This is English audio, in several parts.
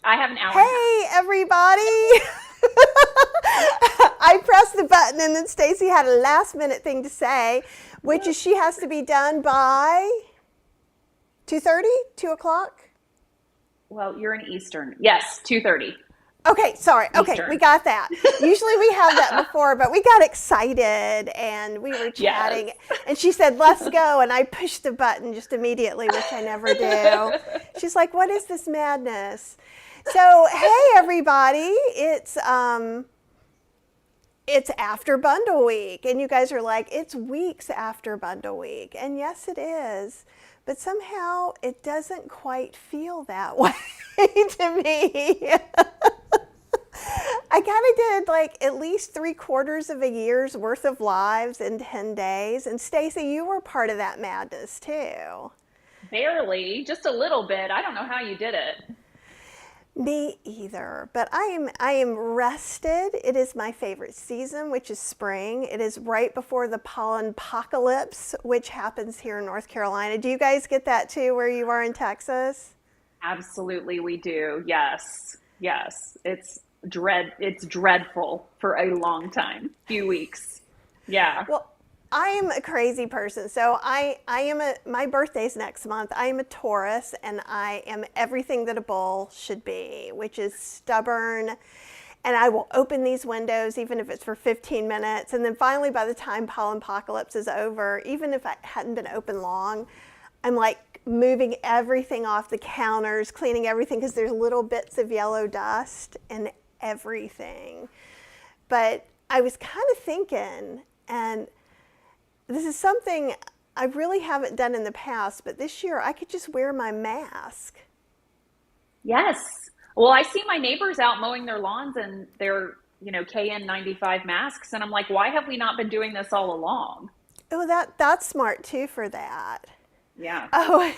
I have an hour and a half. Hey, everybody. I pressed the button and then Stacy had a last minute thing to say, which is she has to be done by 2:30, 2 o'clock? Well, you're in Eastern. Yes, 2:30. Okay, sorry. Okay, Eastern. we got that. Usually we have that before, but we got excited and we were chatting. Yes. And she said, let's go. And I pushed the button just immediately, which I never do. She's like, what is this madness? So, hey, everybody. It's after bundle week. And you guys are like, it's weeks after bundle week. And yes, it is. But somehow it doesn't quite feel that way to me. I kind of did like at least 3/4 of a year's worth of lives in 10 days. And Stacy, you were part of that madness too. Barely, just a little bit. I don't know how you did it. Me either, but I am rested. It is my favorite season, which is spring. It is right before the pollen apocalypse, which happens here in North Carolina. Do you guys get that too, where you are in Texas? Absolutely, we do. Yes. Yes. It's dreadful for a long time. Few weeks. Yeah. Well, I am a crazy person. So my birthday's next month. I am a Taurus and I am everything that a bull should be, which is stubborn. And I will open these windows even if it's for 15 minutes. And then finally, by the time pollen apocalypse is over, even if I hadn't been open long, I'm like moving everything off the counters, cleaning everything because there's little bits of yellow dust and everything. But I was kind of thinking, and this is something I really haven't done in the past, but this year I could just wear my mask. Yes. Well, I see my neighbors out mowing their lawns and they're, KN95 masks. And I'm like, why have we not been doing this all along? Oh, that's smart too for that. Yeah. Oh,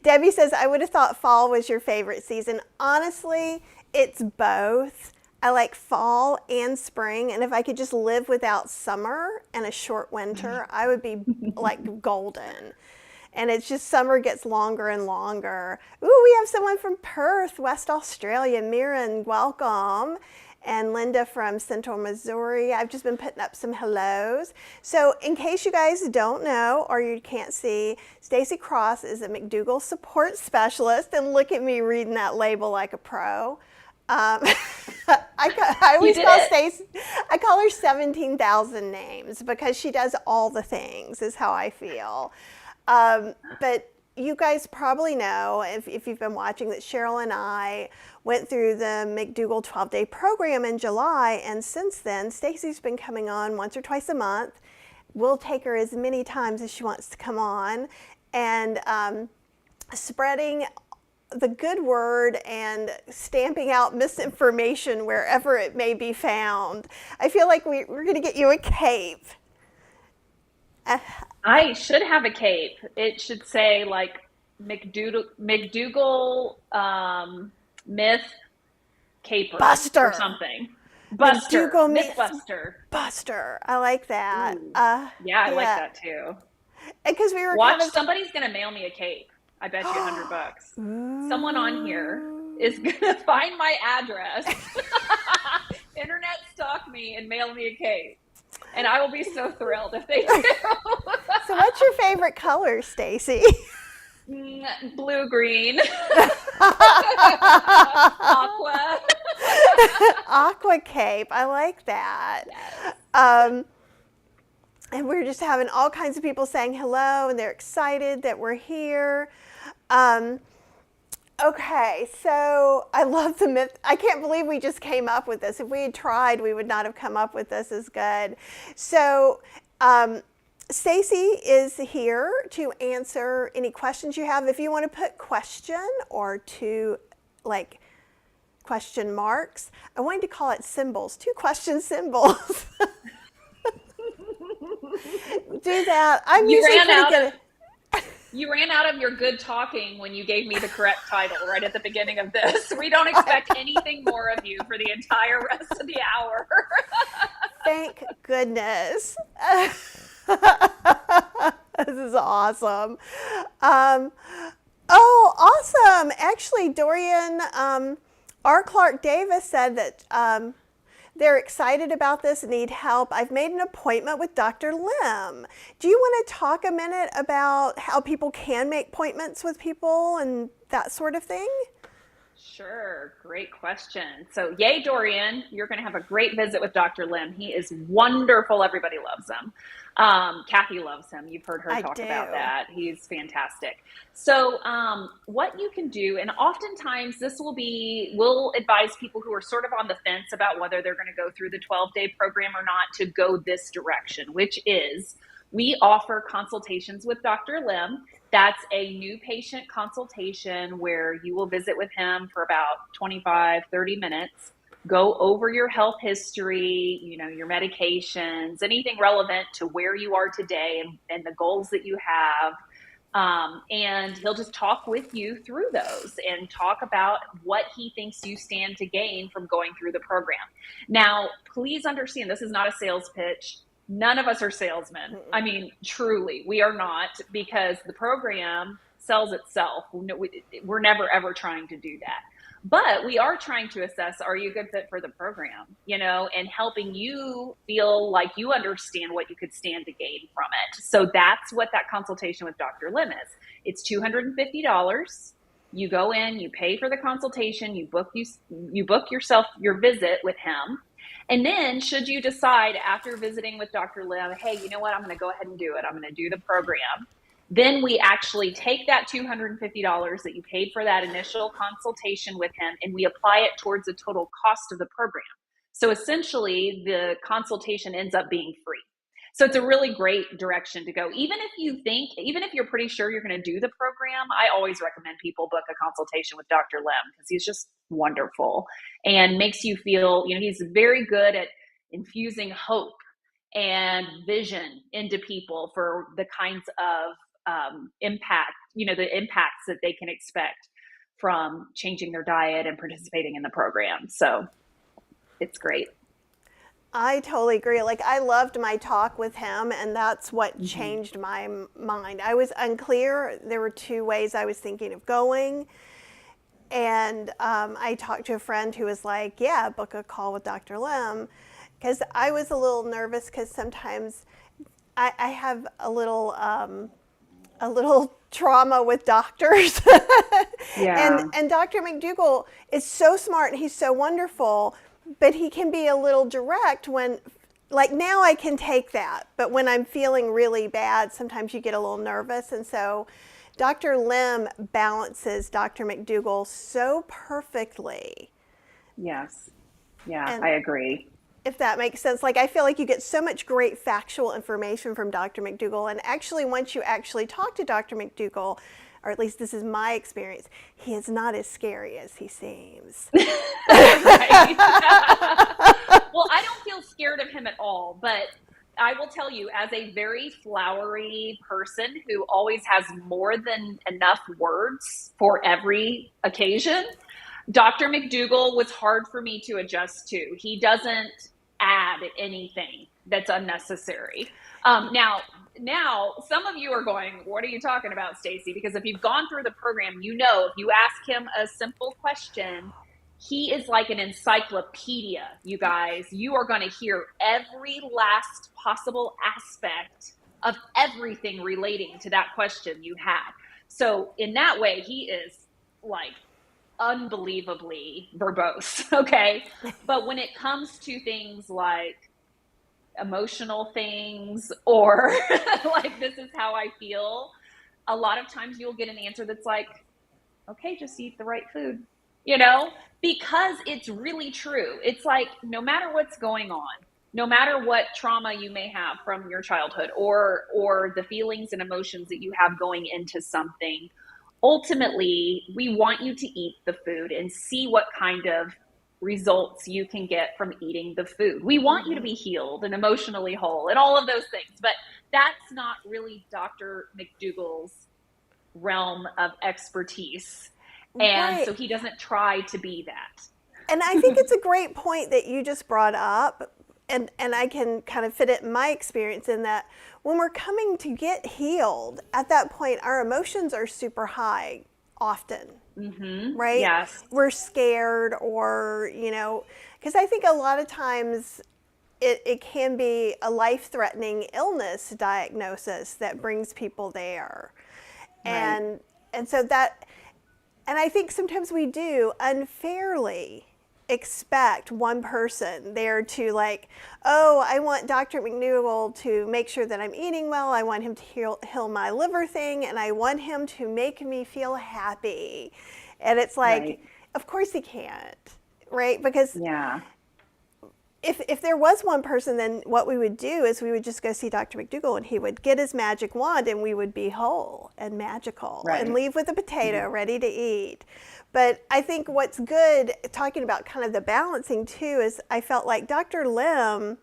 Debbie says, I would have thought fall was your favorite season. Honestly, it's both. I like fall and spring, and if I could just live without summer and a short winter, I would be like golden. And it's just summer gets longer and longer. Ooh, we have someone from Perth, West Australia. Mirren, welcome. And Linda from Central Missouri. I've just been putting up some hellos. So in case you guys don't know or you can't see, Stacy Cross is a McDougall support specialist. And look at me reading that label like a pro. I always call Stacy, I call her 17,000 names because she does all the things is how I feel. But you guys probably know, if you've been watching, that Cheryl and I went through the McDougall 12-day program in July. And since then, Stacy's been coming on once or twice a month. We'll take her as many times as she wants to come on. And spreading the good word and stamping out misinformation wherever it may be found. I feel like we're going to get you a cape. I should have a cape. It should say like McDougall myth caper Buster or something. Buster. McDougall Myth Buster. Buster. I like that. Yeah, I like that too. Because we were somebody's gonna mail me a cape. I bet you $100. Someone on here is gonna find my address, internet stalk me, and mail me a cape. And I will be so thrilled if they do. So what's your favorite color, Stacy? Blue, green. Aqua. Aqua cape. I like that. Yes. And we're just having all kinds of people saying hello, and they're excited that we're here. Okay, so I love the myth. I can't believe we just came up with this. If we had tried, we would not have come up with this as good. So Stacy is here to answer any questions you have. If you want to put question or two, like question marks, I wanted to call it symbols, 2 question symbols. Do that. I'm usually pretty good. You ran out of your good talking when you gave me the correct title right at the beginning of this. We don't expect anything more of you for the entire rest of the hour. Thank goodness. This is awesome. Oh, awesome. Actually, Dorian, R. Clark Davis said that they're excited about this and need help. I've made an appointment with Dr. Lim. Do you want to talk a minute about how people can make appointments with people and that sort of thing? Sure, great question. So, yay, Dorian, you're going to have a great visit with Dr. Lim. He is wonderful. Everybody loves him. Kathy loves him. You've heard her I talk about do. that. He's fantastic. So, what you can do, and oftentimes this we'll advise people who are sort of on the fence about whether they're going to go through the 12-day program or not to go this direction, which is we offer consultations with Dr. Lim. That's a new patient consultation where you will visit with him for about 25, 30 minutes, go over your health history, your medications, anything relevant to where you are today and the goals that you have. And he'll just talk with you through those and talk about what he thinks you stand to gain from going through the program. Now, please understand, this is not a sales pitch. None of us are salesmen. I mean, truly, we are not, because the program sells itself. We're never, ever trying to do that. But we are trying to assess, are you a good fit for the program, and helping you feel like you understand what you could stand to gain from it. So that's what that consultation with Dr. Lim is. It's $250. You go in, you pay for the consultation, you book yourself your visit with him. And then should you decide after visiting with Dr. Lim, hey, you know what, I'm going to go ahead and do it. I'm going to do the program. Then we actually take that $250 that you paid for that initial consultation with him and we apply it towards the total cost of the program. So essentially the consultation ends up being free. So it's a really great direction to go. Even if you're pretty sure you're going to do the program, I always recommend people book a consultation with Dr. Lim because he's just wonderful and makes you feel, he's very good at infusing hope and vision into people for the kinds of impact, the impacts that they can expect from changing their diet and participating in the program. So it's great. I totally agree. Like, I loved my talk with him, and that's what changed my mind. I was unclear. There were two ways I was thinking of going. And I talked to a friend who was like, yeah, book a call with Dr. Lim. Because I was a little nervous because sometimes I have a little trauma with doctors. Yeah. And Dr. McDougall is so smart and he's so wonderful, but he can be a little direct when, like, now I can take that, but when I'm feeling really bad, sometimes you get a little nervous. And so Dr. Lim balances Dr. McDougall so perfectly. Yes. Yeah, And I agree. if that makes sense, like, I feel like you get so much great factual information from Dr. McDougall. And actually, once you actually talk to Dr. McDougall, or at least this is my experience, he is not as scary as he seems. Right. Well, I don't feel scared of him at all, but I will tell you, as a very flowery person who always has more than enough words for every occasion, Dr. McDougall was hard for me to adjust to. He doesn't add anything that's unnecessary. Now, some of you are going, what are you talking about, Stacy? Because if you've gone through the program, if you ask him a simple question, he is like an encyclopedia, you guys. You are going to hear every last possible aspect of everything relating to that question you had. So in that way, he is like unbelievably verbose, okay? But when it comes to things like emotional things or like, this is how I feel, a lot of times you'll get an answer that's like, okay, just eat the right food, because it's really true. It's like, no matter what's going on, no matter what trauma you may have from your childhood or the feelings and emotions that you have going into something, ultimately, we want you to eat the food and see what kind of results you can get from eating the food. We want you to be healed and emotionally whole and all of those things, but that's not really Dr. McDougall's realm of expertise. And Right. so he doesn't try to be that. And I think it's a great point that you just brought up. And I can kind of fit it in my experience in that when we're coming to get healed, at that point, our emotions are super high. often, right? Yes. We're scared, or, because I think a lot of times it can be a life-threatening illness diagnosis that brings people there. Right. And so that, and I think sometimes we do unfairly expect one person there to, like, oh, I want Dr. McDougall to make sure that I'm eating well. I want him to heal my liver thing, and I want him to make me feel happy. And it's like, Right. of course he can't, right? Because Yeah. if there was one person, then what we would do is we would just go see Dr. McDougall, and he would get his magic wand, and we would be whole and magical and Right. leave with a potato ready to eat. But I think what's good, talking about kind of the balancing too, is I felt like Dr. Lim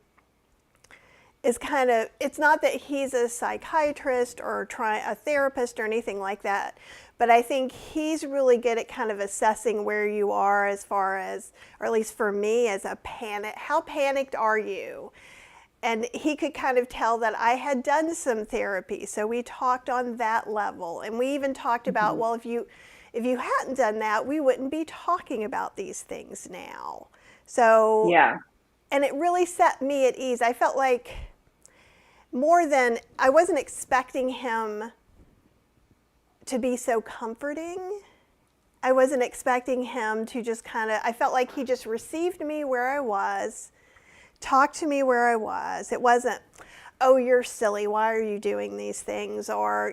is kind of, it's not that he's a psychiatrist or a therapist or anything like that, but I think he's really good at kind of assessing where you are as far as, or at least for me, as a panic, how panicked are you? And he could kind of tell that I had done some therapy. So we talked on that level. And we even talked about, well, if you hadn't done that, we wouldn't be talking about these things now. So, Yeah. and it really set me at ease. I felt like I wasn't expecting him to be so comforting. I wasn't expecting him to just kind of, I felt like he just received me where I was, talked to me where I was. It wasn't, oh, you're silly, why are you doing these things? Or,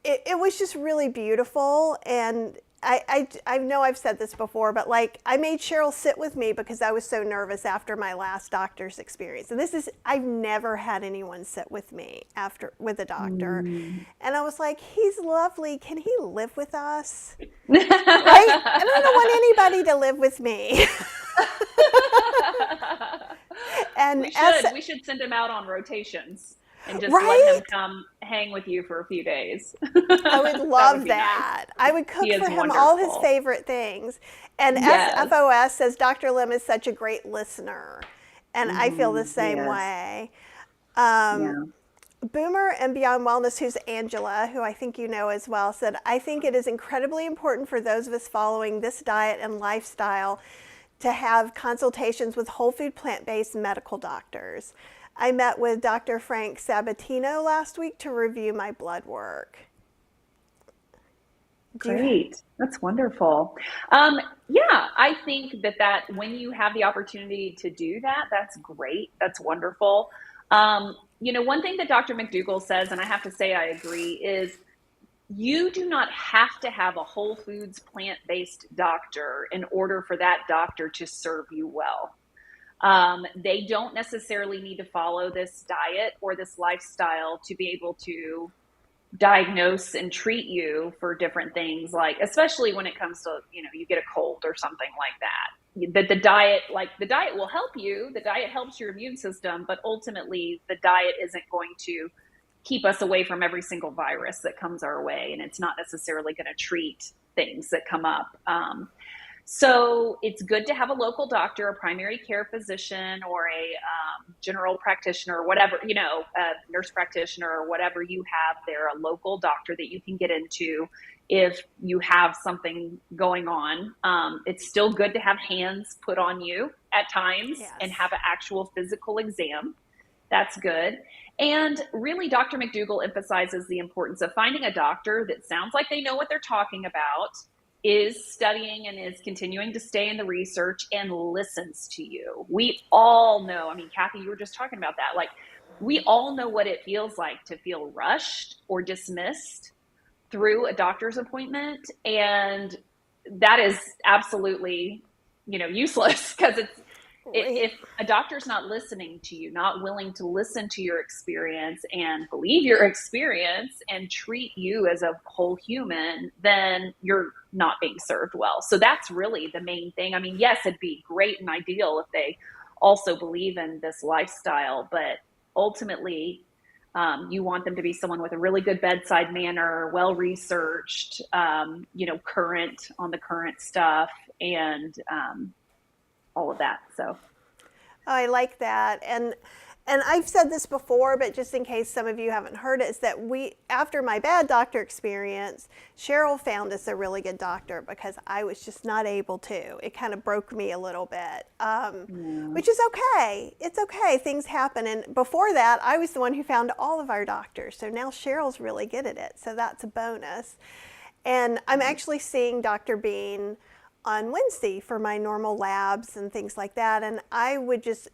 it was just really beautiful. And I know I've said this before, but like, I made Cheryl sit with me because I was so nervous after my last doctor's experience. And I've never had anyone sit with me with a doctor. And I was like, he's lovely. Can he live with us? Right? And I don't want anybody to live with me. And We should send him out on rotations and just let right? him come hang with you for a few days. I would That would love be nice. that. I would He cook is for him all his wonderful. favorite things. And Yes. SFOS says Dr. Lim is such a great listener. And I feel the He same is. way. Um, Yeah. Boomer and Beyond Wellness, who's Angela, who I think you know as well, said, I think it is incredibly important for those of us following this diet and lifestyle to have consultations with whole food plant-based medical doctors. I met with Dr. Frank Sabatino last week to review my blood work. Great. That's wonderful. Yeah, I think that when you have the opportunity to do that, that's great. That's wonderful. One thing that Dr. McDougall says, and I have to say I agree, is you do not have to have a whole foods plant-based doctor in order for that doctor to serve you well. They don't necessarily need to follow this diet or this lifestyle to be able to diagnose and treat you for different things, like especially when it comes to, you get a cold or something like that. That the diet will help you, the diet helps your immune system, but ultimately the diet isn't going to keep us away from every single virus that comes our way, and it's not necessarily going to treat things that come up. So it's good to have a local doctor, a primary care physician, or a general practitioner, or whatever, a nurse practitioner, or whatever you have there, a local doctor that you can get into if you have something going on. It's still good to have hands put on you at times and have an actual physical exam. That's good. And really, Dr. McDougall emphasizes the importance of finding a doctor that sounds like they know what they're talking about, is studying and is continuing to stay in the research, and listens to you. We all know, Kathy, you were just talking about that. Like, we all know what it feels like to feel rushed or dismissed through a doctor's appointment. And that is absolutely, useless, because if a doctor's not listening to you, not willing to listen to your experience and believe your experience and treat you as a whole human, then you're not being served well. So that's really the main thing. Yes, it'd be great and ideal if they also believe in this lifestyle, but ultimately, you want them to be someone with a really good bedside manner, well-researched, current on the current stuff, and all of that. So I like that. And and I've said this before, but just in case some of you haven't heard it, is that after my bad doctor experience, Cheryl found us a really good doctor because I was just not able to. It kind of broke me a little bit, which is okay. It's okay. Things happen. And before that, I was the one who found all of our doctors. So now Cheryl's really good at it. So that's a bonus. And I'm actually seeing Dr. Bean on Wednesday for my normal labs and things like that. And I would just,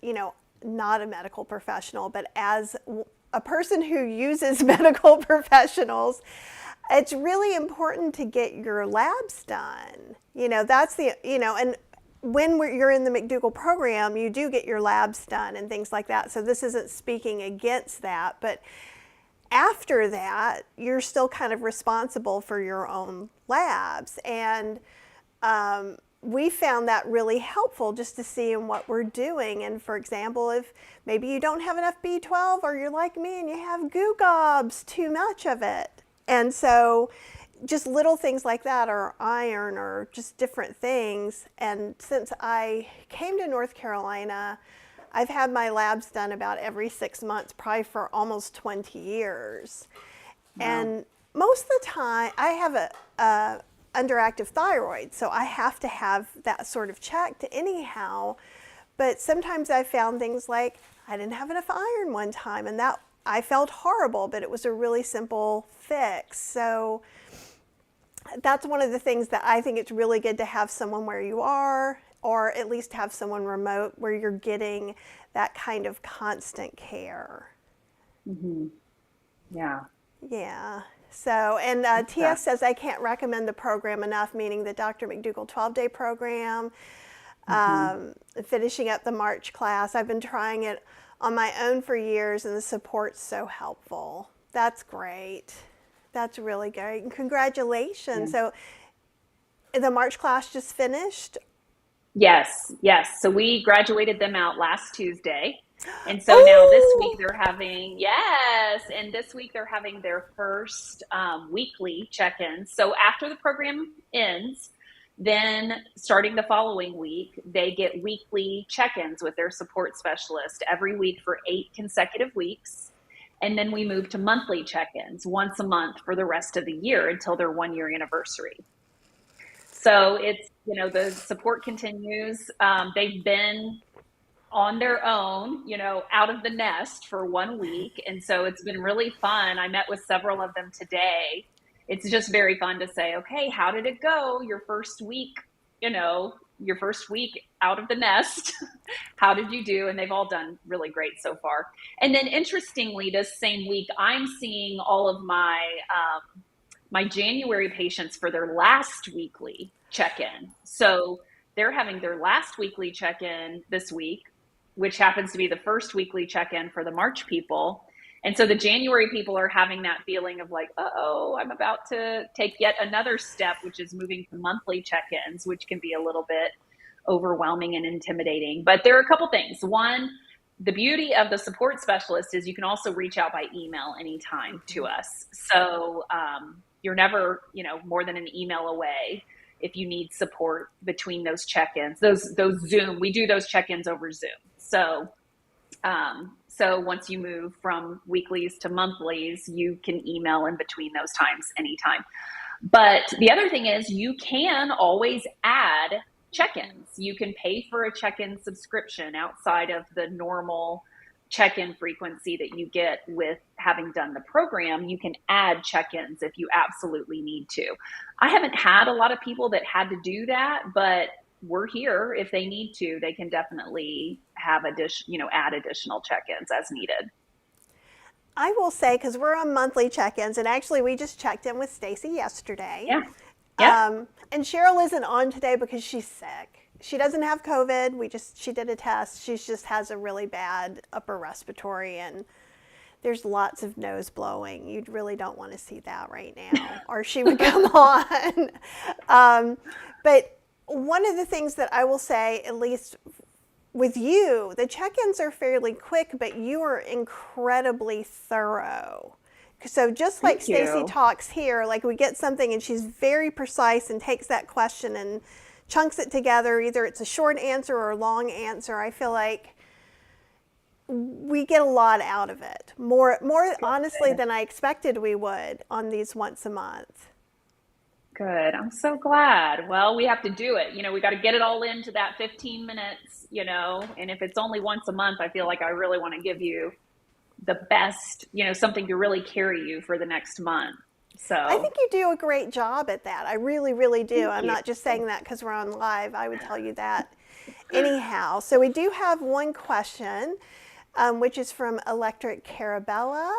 not a medical professional, but as a person who uses medical professionals, it's really important to get your labs done. That's and when you're in the McDougall program, you do get your labs done and things like that. So this isn't speaking against that, but after that, you're still kind of responsible for your own labs. And we found that really helpful just to see in what we're doing. And for example, if maybe you don't have enough B12 or you're like me and you have goo gobs, too much of it. And so just little things like that, or iron, or just different things. And since I came to North Carolina, I've had my labs done about every 6 months, probably for almost 20 years. Wow. And most of the time, I have a underactive thyroid, so I have to have that sort of checked anyhow. But sometimes I found things like I didn't have enough iron one time, and that I felt horrible, but it was a really simple fix. So that's one of the things that I think it's really good to have someone where you are, or at least have someone remote where you're getting that kind of constant care. Mm-hmm. Yeah. Yeah. So, and TS says, I can't recommend the program enough, meaning the Dr. McDougall 12-day program, finishing up the March class. I've been trying it on my own for years, and the support's so helpful. That's great. That's really great. And congratulations. Yeah. So the March class just finished? Yes. So we graduated them out last Tuesday. And so now this week they're having, they're having their first weekly check-ins. So after the program ends, then starting the following week, they get weekly check-ins with their support specialist every week for 8 consecutive weeks. And then we move to monthly check-ins once a month for the rest of the year until their 1-year anniversary. So it's, the support continues. They've been on their own, out of the nest for 1 week. And so it's been really fun. I met with several of them today. It's just very fun to say, okay, how did it go? Your first week, out of the nest. How did you do? And they've all done really great so far. And then interestingly, this same week, I'm seeing all of my, my January patients for their last weekly check-in. So they're having their last weekly check-in this week, which happens to be the first weekly check-in for the March people. And so the January people are having that feeling of like, uh-oh, I'm about to take yet another step, which is moving to monthly check-ins, which can be a little bit overwhelming and intimidating. But there are a couple things. One, the beauty of the support specialist is you can also reach out by email anytime to us. So you're never, more than an email away if you need support between those check-ins, those Zoom, we do those check-ins over Zoom. So once you move from weeklies to monthlies, you can email in between those times anytime. But the other thing is you can always add check-ins. You can pay for a check-in subscription outside of the normal check-in frequency that you get with having done the program. You can add check-ins if you absolutely need to. I haven't had a lot of people that had to do that, but we're here. If they need to, they can definitely have add additional check-ins as needed. I will say, because we're on monthly check-ins, and actually we just checked in with Stacy yesterday. Yeah. And Cheryl isn't on today because she's sick. She doesn't have COVID. She did a test. She just has a really bad upper respiratory, and there's lots of nose blowing. You really don't want to see that right now, or she would come on. But one of the things that I will say, at least with you, the check-ins are fairly quick, but you are incredibly thorough. So just like Stacy talks here, like we get something and she's very precise and takes that question and chunks it together. Either it's a short answer or a long answer. I feel like we get a lot out of it. More honestly than I expected we would on these once a month. Good. I'm so glad. Well, we have to do it. We got to get it all into that 15 minutes, and if it's only once a month, I feel like I really want to give you the best, something to really carry you for the next month. I So think you do a great job at that. I really, really do. thank I'm you. not just saying that because we're on live. I would tell you that anyhow. So we do have one question, which is from Electric Carabella.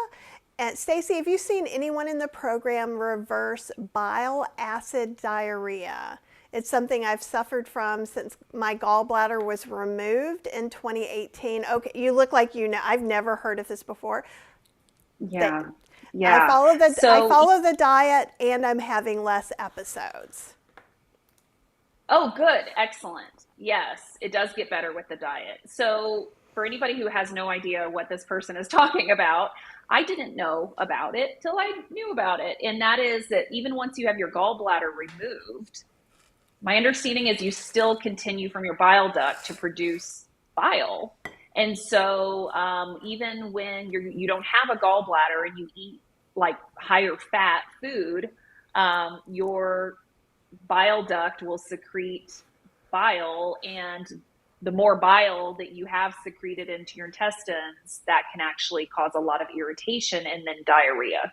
And Stacy, have you seen anyone in the program reverse bile acid diarrhea? It's something I've suffered from since my gallbladder was removed in 2018. Okay, you look like you know. I've never heard of this before. Yeah. I Yeah. follow the diet, and I'm having less episodes. Oh, good. Excellent. Yes, it does get better with the diet. So, for anybody who has no idea what this person is talking about, I didn't know about it till I knew about it. And that is that even once you have your gallbladder removed, my understanding is you still continue from your bile duct to produce bile. And so, even when you don't have a gallbladder and you eat like higher fat food, your bile duct will secrete bile, and the more bile that you have secreted into your intestines, that can actually cause a lot of irritation, and then diarrhea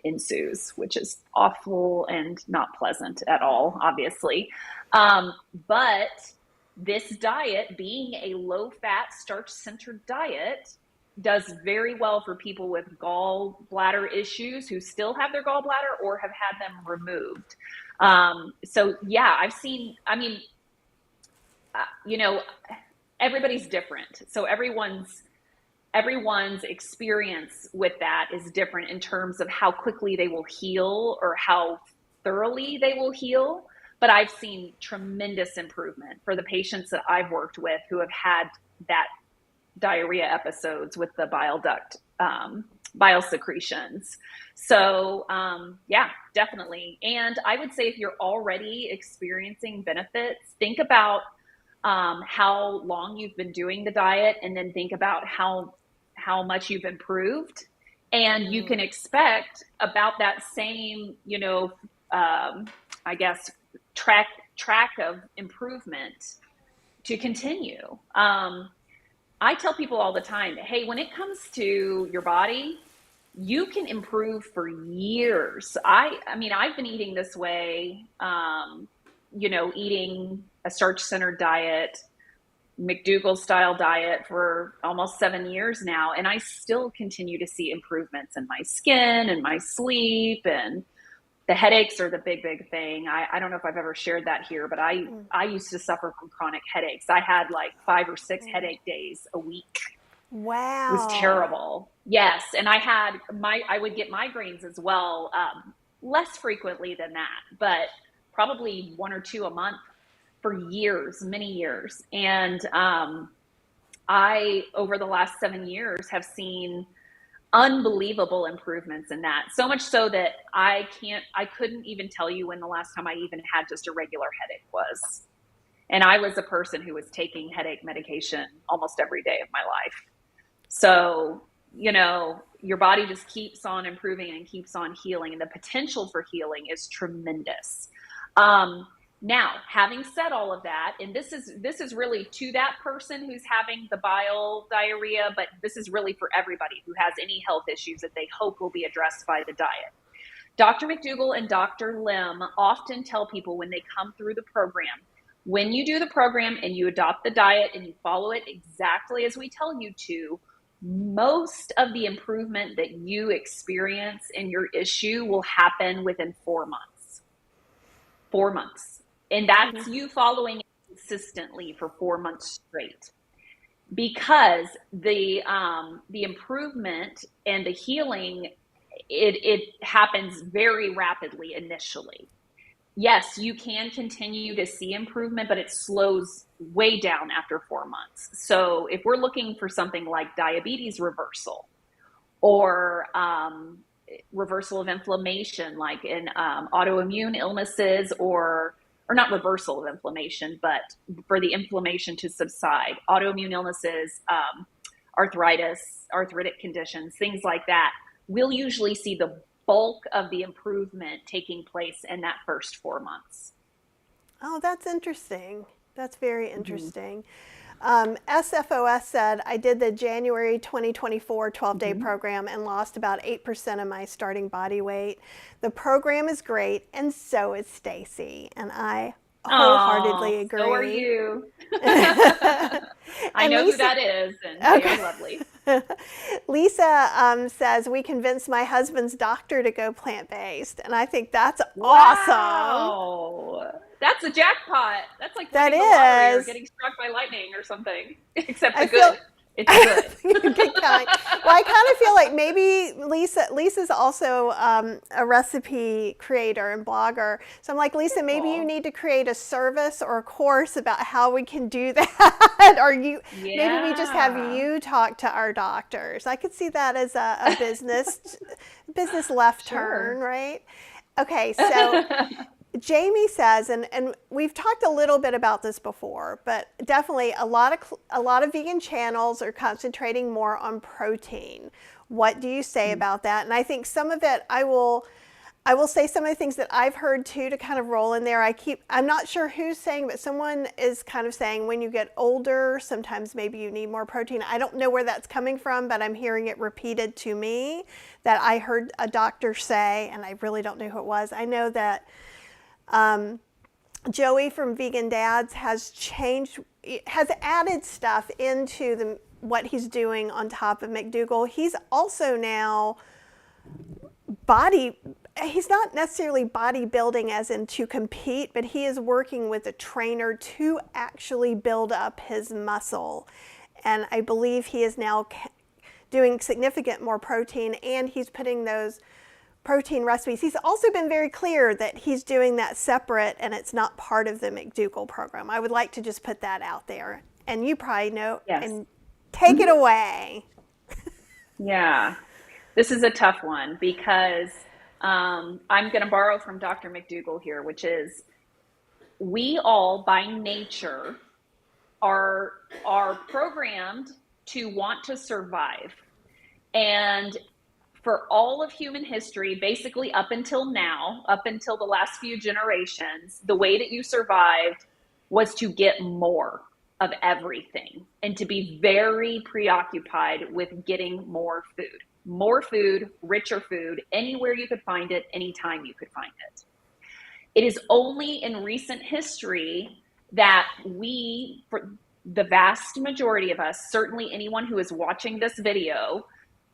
ensues, which is awful and not pleasant at all, obviously. But this diet, being a low-fat, starch-centered diet, does very well for people with gallbladder issues who still have their gallbladder or have had them removed. So yeah, I've seen, you know, everybody's different. So everyone's experience with that is different in terms of how quickly they will heal or how thoroughly they will heal. But I've seen tremendous improvement for the patients that I've worked with who have had that diarrhea episodes with the bile duct, bile secretions. So yeah, definitely. And I would say if you're already experiencing benefits, think about how long you've been doing the diet, and then think about how much you've improved. And you can expect about that same, I guess, track of improvement to continue. I tell people all the time, hey, when it comes to your body, you can improve for years. I've been eating this way, eating a starch-centered diet, McDougall-style diet for almost 7 years now, and I still continue to see improvements in my skin and my sleep, and the headaches are the big thing. I don't know if I've ever shared that here, but I used to suffer from chronic headaches. I had like 5 or 6 headache days a week. It was Wow. terrible. Yes, and I would get migraines as well, less frequently than that, but probably 1 or 2 a month for years, many years. And I, over the last 7 years, have seen unbelievable improvements in that. So much so that I couldn't even tell you when the last time I even had just a regular headache was. And I was a person who was taking headache medication almost every day of my life. So, your body just keeps on improving and keeps on healing, and the potential for healing is tremendous. Now, having said all of that, and this is really to that person who's having the bile diarrhea, but this is really for everybody who has any health issues that they hope will be addressed by the diet. Dr. McDougall and Dr. Lim often tell people when they come through the program, when you do the program and you adopt the diet and you follow it exactly as we tell you to, most of the improvement that you experience in your issue will happen within 4 months. 4 months. And that's you following it consistently for 4 months straight. Because the improvement and the healing, it happens very rapidly initially. Yes, you can continue to see improvement, but it slows way down after 4 months. So if we're looking for something like diabetes reversal, or reversal of inflammation, like in autoimmune illnesses, or not reversal of inflammation, but for the inflammation to subside, autoimmune illnesses, arthritic conditions, things like that, we'll usually see the bulk of the improvement taking place in that first 4 months. Oh, that's interesting. That's very Mm-hmm. interesting. SFOS said, I did the January 2024 12-day Mm-hmm. program and lost about 8% of my starting body weight. The program is great, and so is Stacy. And I Oh, wholeheartedly so are agree. you. I And know who Lisa, that is, and they are okay. lovely. Lisa says, we convinced my husband's doctor to go plant-based. And I think that's awesome. Wow. That's a jackpot. That's like That winning the lottery or is. getting struck by lightning or something. Except the I feel good. It's good. good kind. Well, I kind of feel like maybe Lisa's also a recipe creator and blogger. So I'm like, Lisa, maybe you Cool. need to create a service or a course about how we can do that. Or maybe we just have Yeah. you talk to our doctors. I could see that as a business left turn, Sure. right? Okay, so Jamie says, and we've talked a little bit about this before, but definitely a lot of vegan channels are concentrating more on protein. What do you say about that? And I think some of it I will say some of the things that I've heard too to kind of roll in there. I'm not sure who's saying, but someone is kind of saying when you get older, sometimes maybe you need more protein. I don't know where that's coming from, but I'm hearing it repeated to me that I heard a doctor say, and I really don't know who it was. I know that Joey from Vegan Dads has added stuff into what he's doing on top of McDougall. He's also now body, he's not necessarily bodybuilding as in to compete, but he is working with a trainer to actually build up his muscle. And I believe he is now doing significant more protein, and he's putting those protein recipes. He's also been very clear that he's doing that separate and it's not part of the McDougall program. I would like to just put that out there. And you probably know, Yes. and take it away. Yeah. This is a tough one because I'm going to borrow from Dr. McDougall here, which is we all by nature are programmed to want to survive. And for all of human history, basically up until now, up until the last few generations, the way that you survived was to get more of everything and to be very preoccupied with getting more food, richer food, anywhere you could find it, anytime you could find it. It is only in recent history that we, for the vast majority of us, certainly anyone who is watching this video,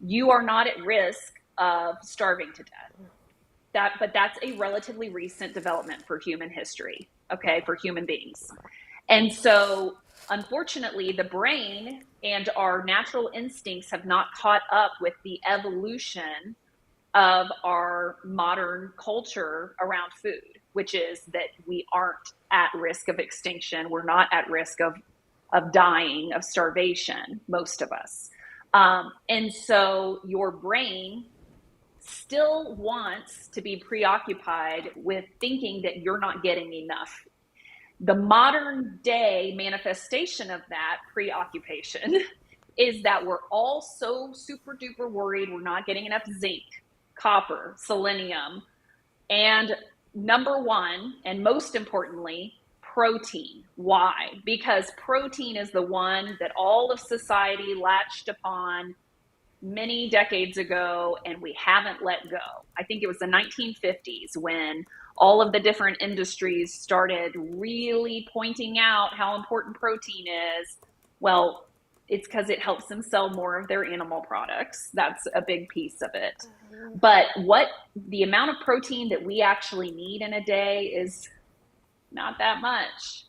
you are not at risk of starving to death. But that's a relatively recent development for human history, okay, for human beings. And so, unfortunately, the brain and our natural instincts have not caught up with the evolution of our modern culture around food, which is that we aren't at risk of extinction. We're not at risk of dying of starvation, most of us. And so your brain still wants to be preoccupied with thinking that you're not getting enough. The modern day manifestation of that preoccupation is that we're all so super duper worried we're not getting enough zinc, copper, selenium, and number one, and most importantly, protein. Why? Because protein is the one that all of society latched upon many decades ago and we haven't let go. I think it was the 1950s when all of the different industries started really pointing out how important protein is. Well, it's because it helps them sell more of their animal products. That's a big piece of it. But what the amount of protein that we actually need in a day is not that much,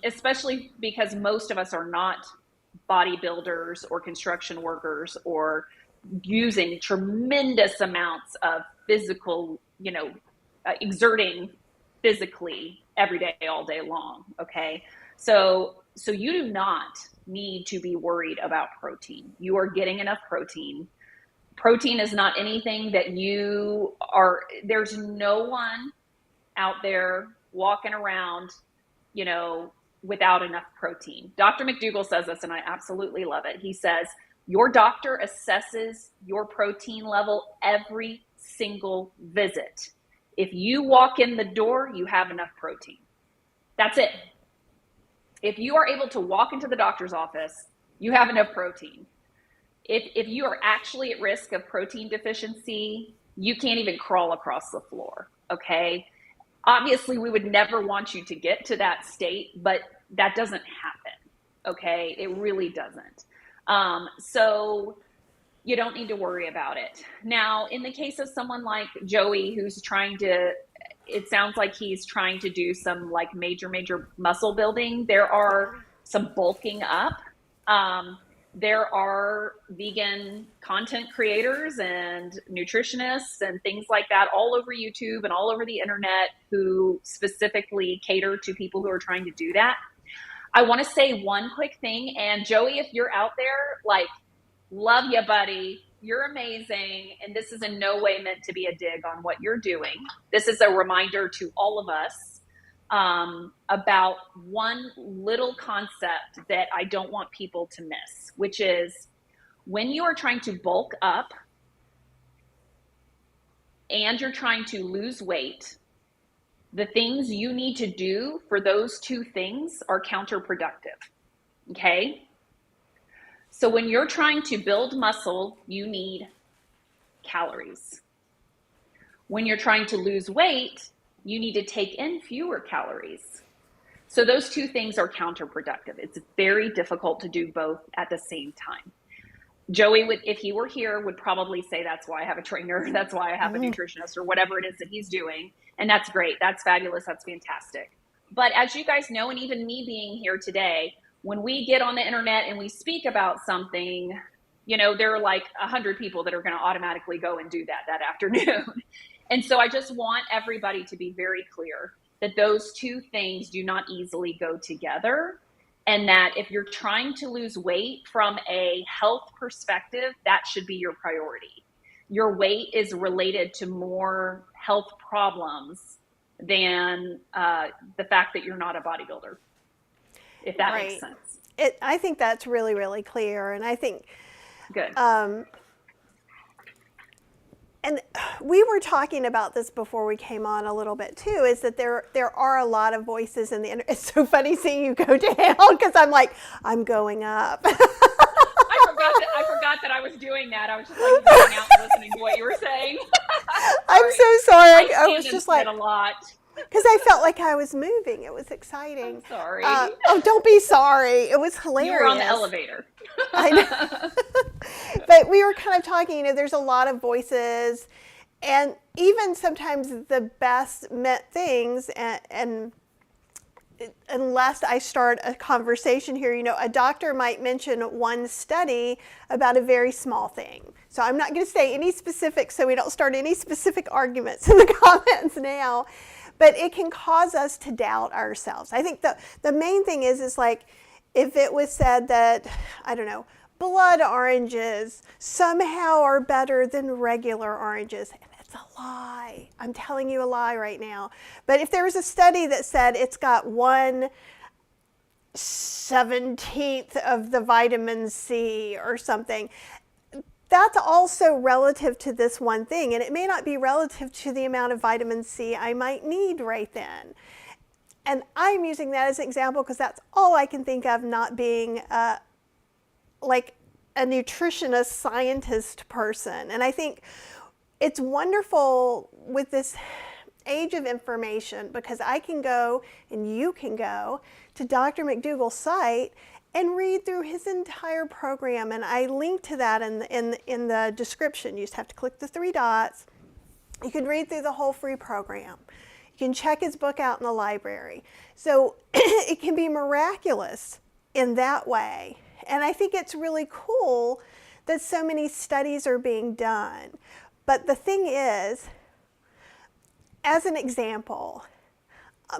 especially because most of us are not bodybuilders or construction workers or using tremendous amounts of physical, exerting physically every day, all day long. Okay. So you do not need to be worried about protein. You are getting enough protein. Protein is not anything that there's no one out there walking around, without enough protein. Dr. McDougall says this, and I absolutely love it. He says, your doctor assesses your protein level every single visit. If you walk in the door, you have enough protein. That's it. If you are able to walk into the doctor's office, you have enough protein. If you are actually at risk of protein deficiency, you can't even crawl across the floor, okay? Obviously, we would never want you to get to that state, but that doesn't happen, okay? It really doesn't. So you don't need to worry about it. Now, in the case of someone like Joey, who's trying to, it sounds like he's trying to do some like major muscle building. There are some bulking up. There are vegan content creators and nutritionists and things like that all over YouTube and all over the internet who specifically cater to people who are trying to do that. I want to say one quick thing, and Joey, if you're out there, like, love you, buddy. You're amazing. And this is in no way meant to be a dig on what you're doing. This is a reminder to all of us about one little concept that I don't want people to miss, which is when you are trying to bulk up and you're trying to lose weight, the things you need to do for those two things are counterproductive, okay? So when you're trying to build muscle, you need calories. When you're trying to lose weight, you need to take in fewer calories. So those two things are counterproductive. It's very difficult to do both at the same time. Joey would, if he were here, would probably say that's why I have a trainer, that's why I have a nutritionist, or whatever it is that he's doing. And that's great. That's fabulous. That's fantastic. But as you guys know, and even me being here today, when we get on the internet and we speak about something, you know, there are like 100 people that are going to automatically go and do that afternoon. And so I just want everybody to be very clear that those two things do not easily go together. And that if you're trying to lose weight from a health perspective, that should be your priority. Your weight is related to more health problems than the fact that you're not a bodybuilder, if that makes sense. I think that's really, really clear. And I think, good. And we were talking about this before we came on a little bit too, is that there are a lot of voices in the internet. It's so funny seeing you go down because I'm like, I'm going up. I forgot that I was doing that. I was just like going out and listening to what you were saying. I'm so sorry. I was just like a lot. Because I felt like I was moving. It was exciting. I'm sorry. Oh, don't be sorry. It was hilarious. You were on the elevator. I know. But we were kind of talking, you know, there's a lot of voices, and even sometimes the best meant things, and unless I start a conversation here, you know, a doctor might mention one study about a very small thing. So I'm not going to say any specifics so we don't start any specific arguments in the comments now. But it can cause us to doubt ourselves. I think the main thing is like, if it was said that, I don't know, blood oranges somehow are better than regular oranges, and it's a lie. I'm telling you a lie right now. But if there was a study that said it's got 1/17 of the vitamin C or something, that's also relative to this one thing, and it may not be relative to the amount of vitamin C I might need right then. And I'm using that as an example because that's all I can think of, not being like a nutritionist, scientist person. And I think it's wonderful with this age of information because I can go, and you can go, to Dr. McDougall's site and read through his entire program, and I link to that in the description. You just have to click the 3 dots. You can read through the whole free program. You can check his book out in the library. So it can be miraculous in that way. And I think it's really cool that so many studies are being done. But the thing is, as an example,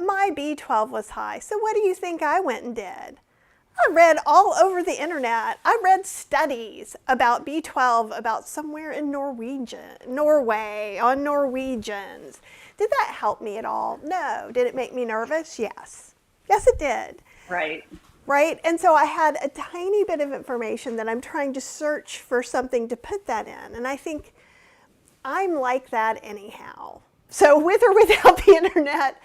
my B12 was high. So what do you think I went and did? I read all over the internet. I read studies about B12 about somewhere in Norway on Norwegians. Did that help me at all? No. Did it make me nervous? Yes. Yes, it did. Right. Right? And so I had a tiny bit of information that I'm trying to search for something to put that in. And I think I'm like that anyhow. So with or without the internet,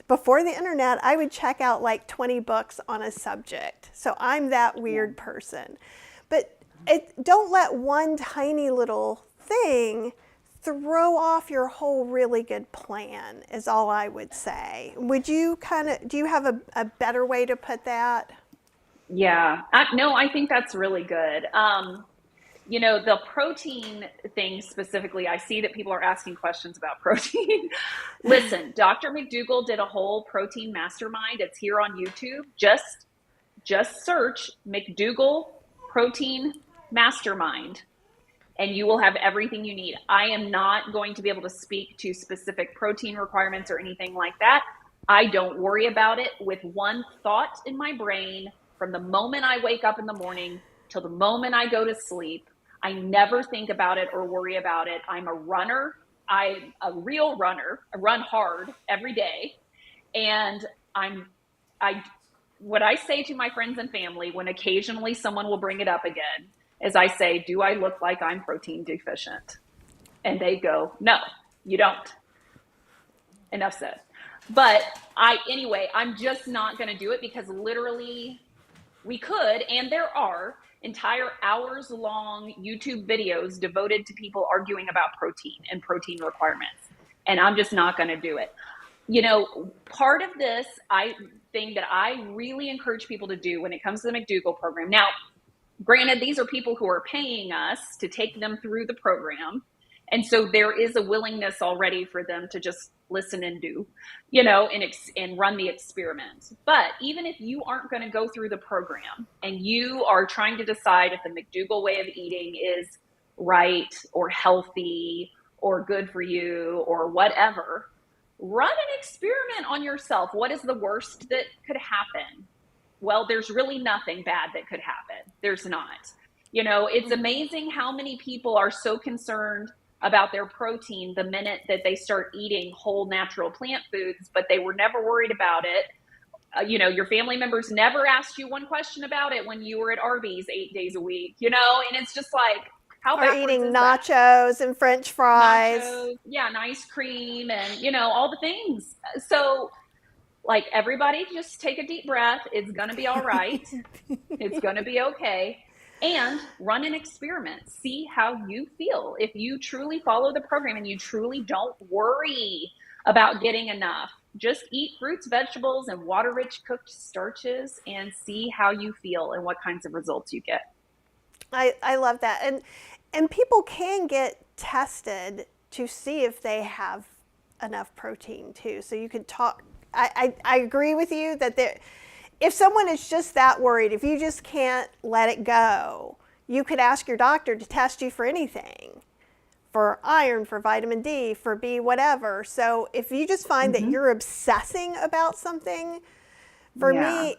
before the internet, I would check out like 20 books on a subject. So I'm that weird person. But don't let one tiny little thing throw off your whole really good plan, is all I would say. Would you do you have a better way to put that? Yeah. No, I think that's really good. The protein thing specifically, I see that people are asking questions about protein. Listen, Dr. McDougall did a whole protein mastermind. It's here on YouTube. Just search McDougall protein mastermind and you will have everything you need. I am not going to be able to speak to specific protein requirements or anything like that. I don't worry about it. With one thought in my brain, from the moment I wake up in the morning till the moment I go to sleep, I never think about it or worry about it. I'm a runner. I'm a real runner. I run hard every day. And what I say to my friends and family when occasionally someone will bring it up again is I say, do I look like I'm protein deficient? And they go, no, you don't. Enough said. But anyway, I'm just not going to do it because literally we could, and there are entire hours long YouTube videos devoted to people arguing about protein and protein requirements. And I'm just not going to do it. Part of this thing that I really encourage people to do when it comes to the McDougall program. Now, granted, these are people who are paying us to take them through the program. And so there is a willingness already for them to just listen and do, and run the experiment. But even if you aren't going to go through the program and you are trying to decide if the McDougall way of eating is right or healthy or good for you or whatever, run an experiment on yourself. What is the worst that could happen? Well, there's really nothing bad that could happen. There's not. It's amazing how many people are so concerned about their protein the minute that they start eating whole natural plant foods, but they were never worried about it. Your family members never asked you one question about it when you were at Arby's 8 days a week, and it's just like, how Or backwards eating is nachos and French fries. Nachos, yeah, and ice cream and, all the things. So, like, everybody just take a deep breath. It's going to be all right. It's going to be okay. And run an experiment. See how you feel. If you truly follow the program and you truly don't worry about getting enough, just eat fruits, vegetables, and water-rich cooked starches and see how you feel and what kinds of results you get. I love that. And people can get tested to see if they have enough protein too. So you could talk. I agree with you that if someone is just that worried, if you just can't let it go, you could ask your doctor to test you for anything, for iron, for vitamin D, for B, whatever. So if you just find that you're obsessing about something, for me,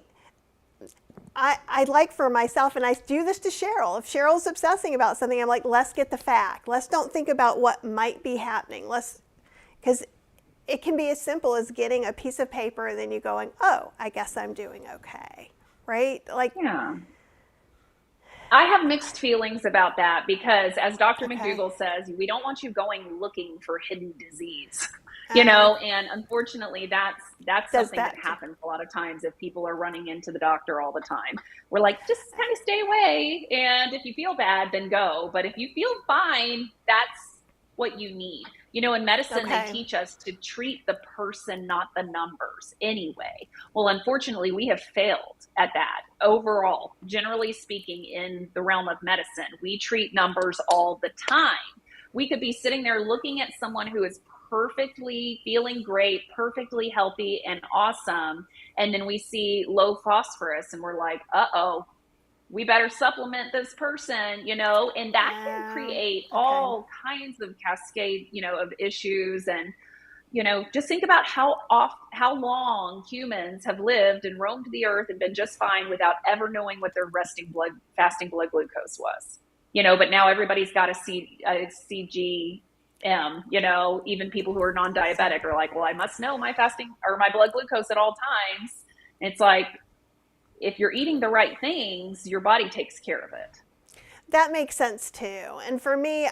I like for myself, and I do this to Cheryl. If Cheryl's obsessing about something, I'm like, let's get the fact. Let's don't think about what might be happening. Because it can be as simple as getting a piece of paper and then you going, oh, I guess I'm doing okay, right? Yeah. I have mixed feelings about that because, as Dr. McDougall says, we don't want you going looking for hidden disease, and unfortunately that's something that happens a lot of times if people are running into the doctor all the time. We're like, just kind of stay away. And if you feel bad, then go. But if you feel fine, that's what you need. In medicine, they teach us to treat the person, not the numbers anyway. Well, unfortunately, we have failed at that overall. Generally speaking, in the realm of medicine, we treat numbers all the time. We could be sitting there looking at someone who is perfectly feeling great, perfectly healthy and awesome. And then we see low phosphorus and we're like, uh-oh, we better supplement this person, and that can create all kinds of cascade, of issues. And, just think about how long humans have lived and roamed the earth and been just fine without ever knowing what their fasting blood glucose was, but now everybody's got a CGM, even people who are non-diabetic are like, well, I must know my fasting or my blood glucose at all times. It's like, if you're eating the right things, your body takes care of it. That makes sense too. And for me,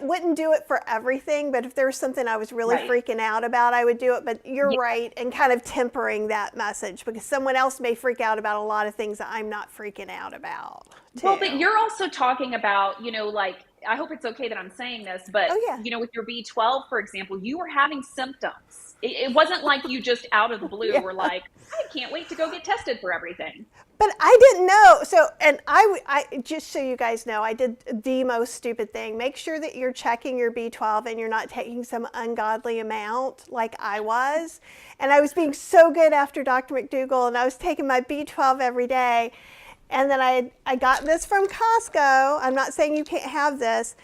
wouldn't do it for everything, but if there was something I was really Right. freaking out about, I would do it. But you're Yeah. right, and kind of tempering that message, because someone else may freak out about a lot of things that I'm not freaking out about Well, but too. you're also talking about, like, I hope it's okay that I'm saying this, but, Oh yeah. with your B12, for example, you were having symptoms. It wasn't like you just out of the blue Yeah. were like, I can't wait to go get tested for everything. But I didn't know. So, and I just so you guys know, I did the most stupid thing. Make sure that you're checking your B12 and you're not taking some ungodly amount like I was. And I was being so good after Dr. McDougall, and I was taking my B12 every day. And then I got this from Costco. I'm not saying you can't have this.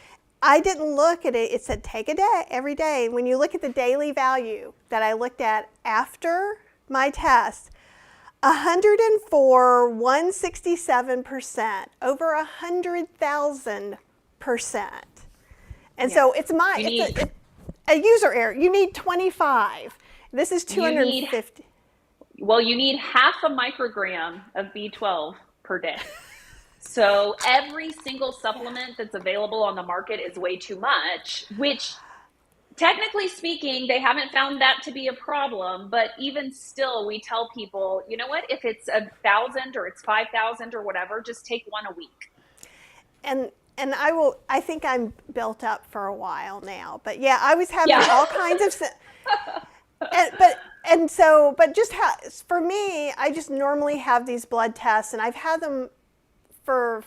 I didn't look at it. It said take a day every day. When you look at the daily value that I looked at after my test, 104, 167%, over 100,000%. And Yeah. so it's You need, a user error. You need 25. This is you need, 250. well, you need half a microgram of B12 per day. So every single supplement that's available on the market is way too much, which, technically speaking, they haven't found that to be a problem. But even still, we tell people, you know what, if it's 1,000 or it's 5,000 or whatever, just take one a week. And I think I'm built up for a while now. But yeah, I was having Yeah. all kinds of for me, I just normally have these blood tests, and I've had them for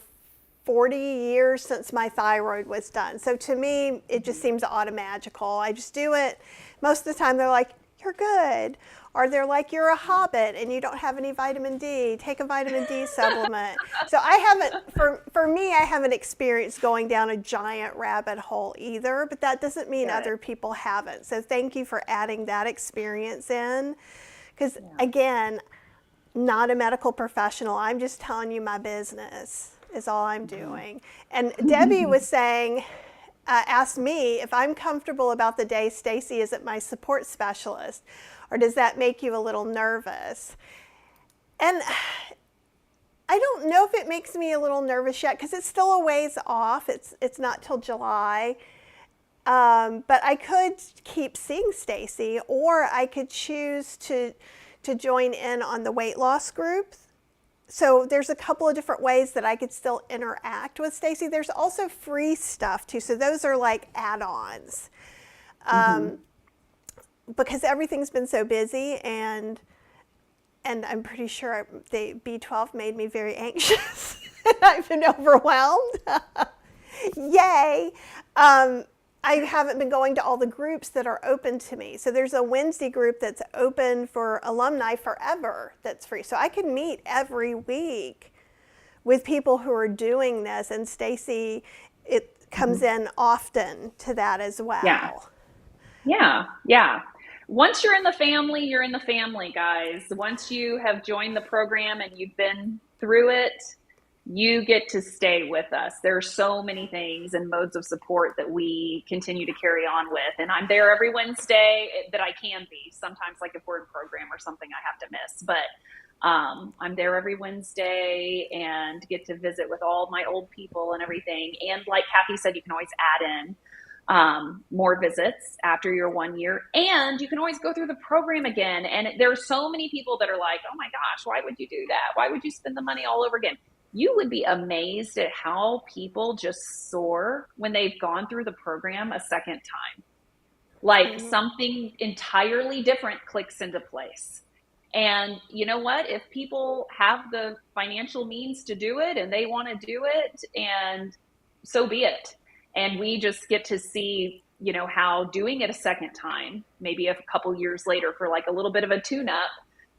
40 years since my thyroid was done. So to me, it just seems automagical. I just do it. Most of the time, they're like, you're good. Or they're like, you're a hobbit and you don't have any vitamin D. Take a vitamin D supplement. So I haven't, for me, I haven't experienced going down a giant rabbit hole either, but that doesn't mean Good. other people haven't. So thank you for adding that experience in. Because again, not a medical professional. I'm just telling you my business is all I'm doing. And Debbie was saying, asked me if I'm comfortable about the day Stacy isn't my support specialist, or does that make you a little nervous? And I don't know if it makes me a little nervous yet, because it's still a ways off. It's not till July. But I could keep seeing Stacy, or I could choose to join in on the weight loss group. So there's a couple of different ways that I could still interact with Stacy. There's also free stuff too. So those are like add-ons. Because everything's been so busy, and I'm pretty sure the B12 made me very anxious. I've been overwhelmed. Yay. I haven't been going to all the groups that are open to me. So there's a Wednesday group that's open for alumni forever that's free. So I can meet every week with people who are doing this, and Stacy, it comes in often to that as well. Yeah. Yeah. Yeah. Once you're in the family, you're in the family, guys. Once you have joined the program and you've been through it, you get to stay with us. There are so many things and modes of support that we continue to carry on with. And I'm there every Wednesday that I can be. Sometimes, like if we're in program or something, I have to miss. But I'm there every Wednesday and get to visit with all of my old people and everything. And like Kathy said, you can always add in more visits after your 1 year, and you can always go through the program again. And there are so many people that are like, oh my gosh, why would you do that? Why would you spend the money all over again? You would be amazed at how people just soar when they've gone through the program a second time. Like something entirely different clicks into place. And you know what? If people have the financial means to do it and they want to do it, and so be it. And we just get to see, how doing it a second time, maybe a couple years later for like a little bit of a tune-up,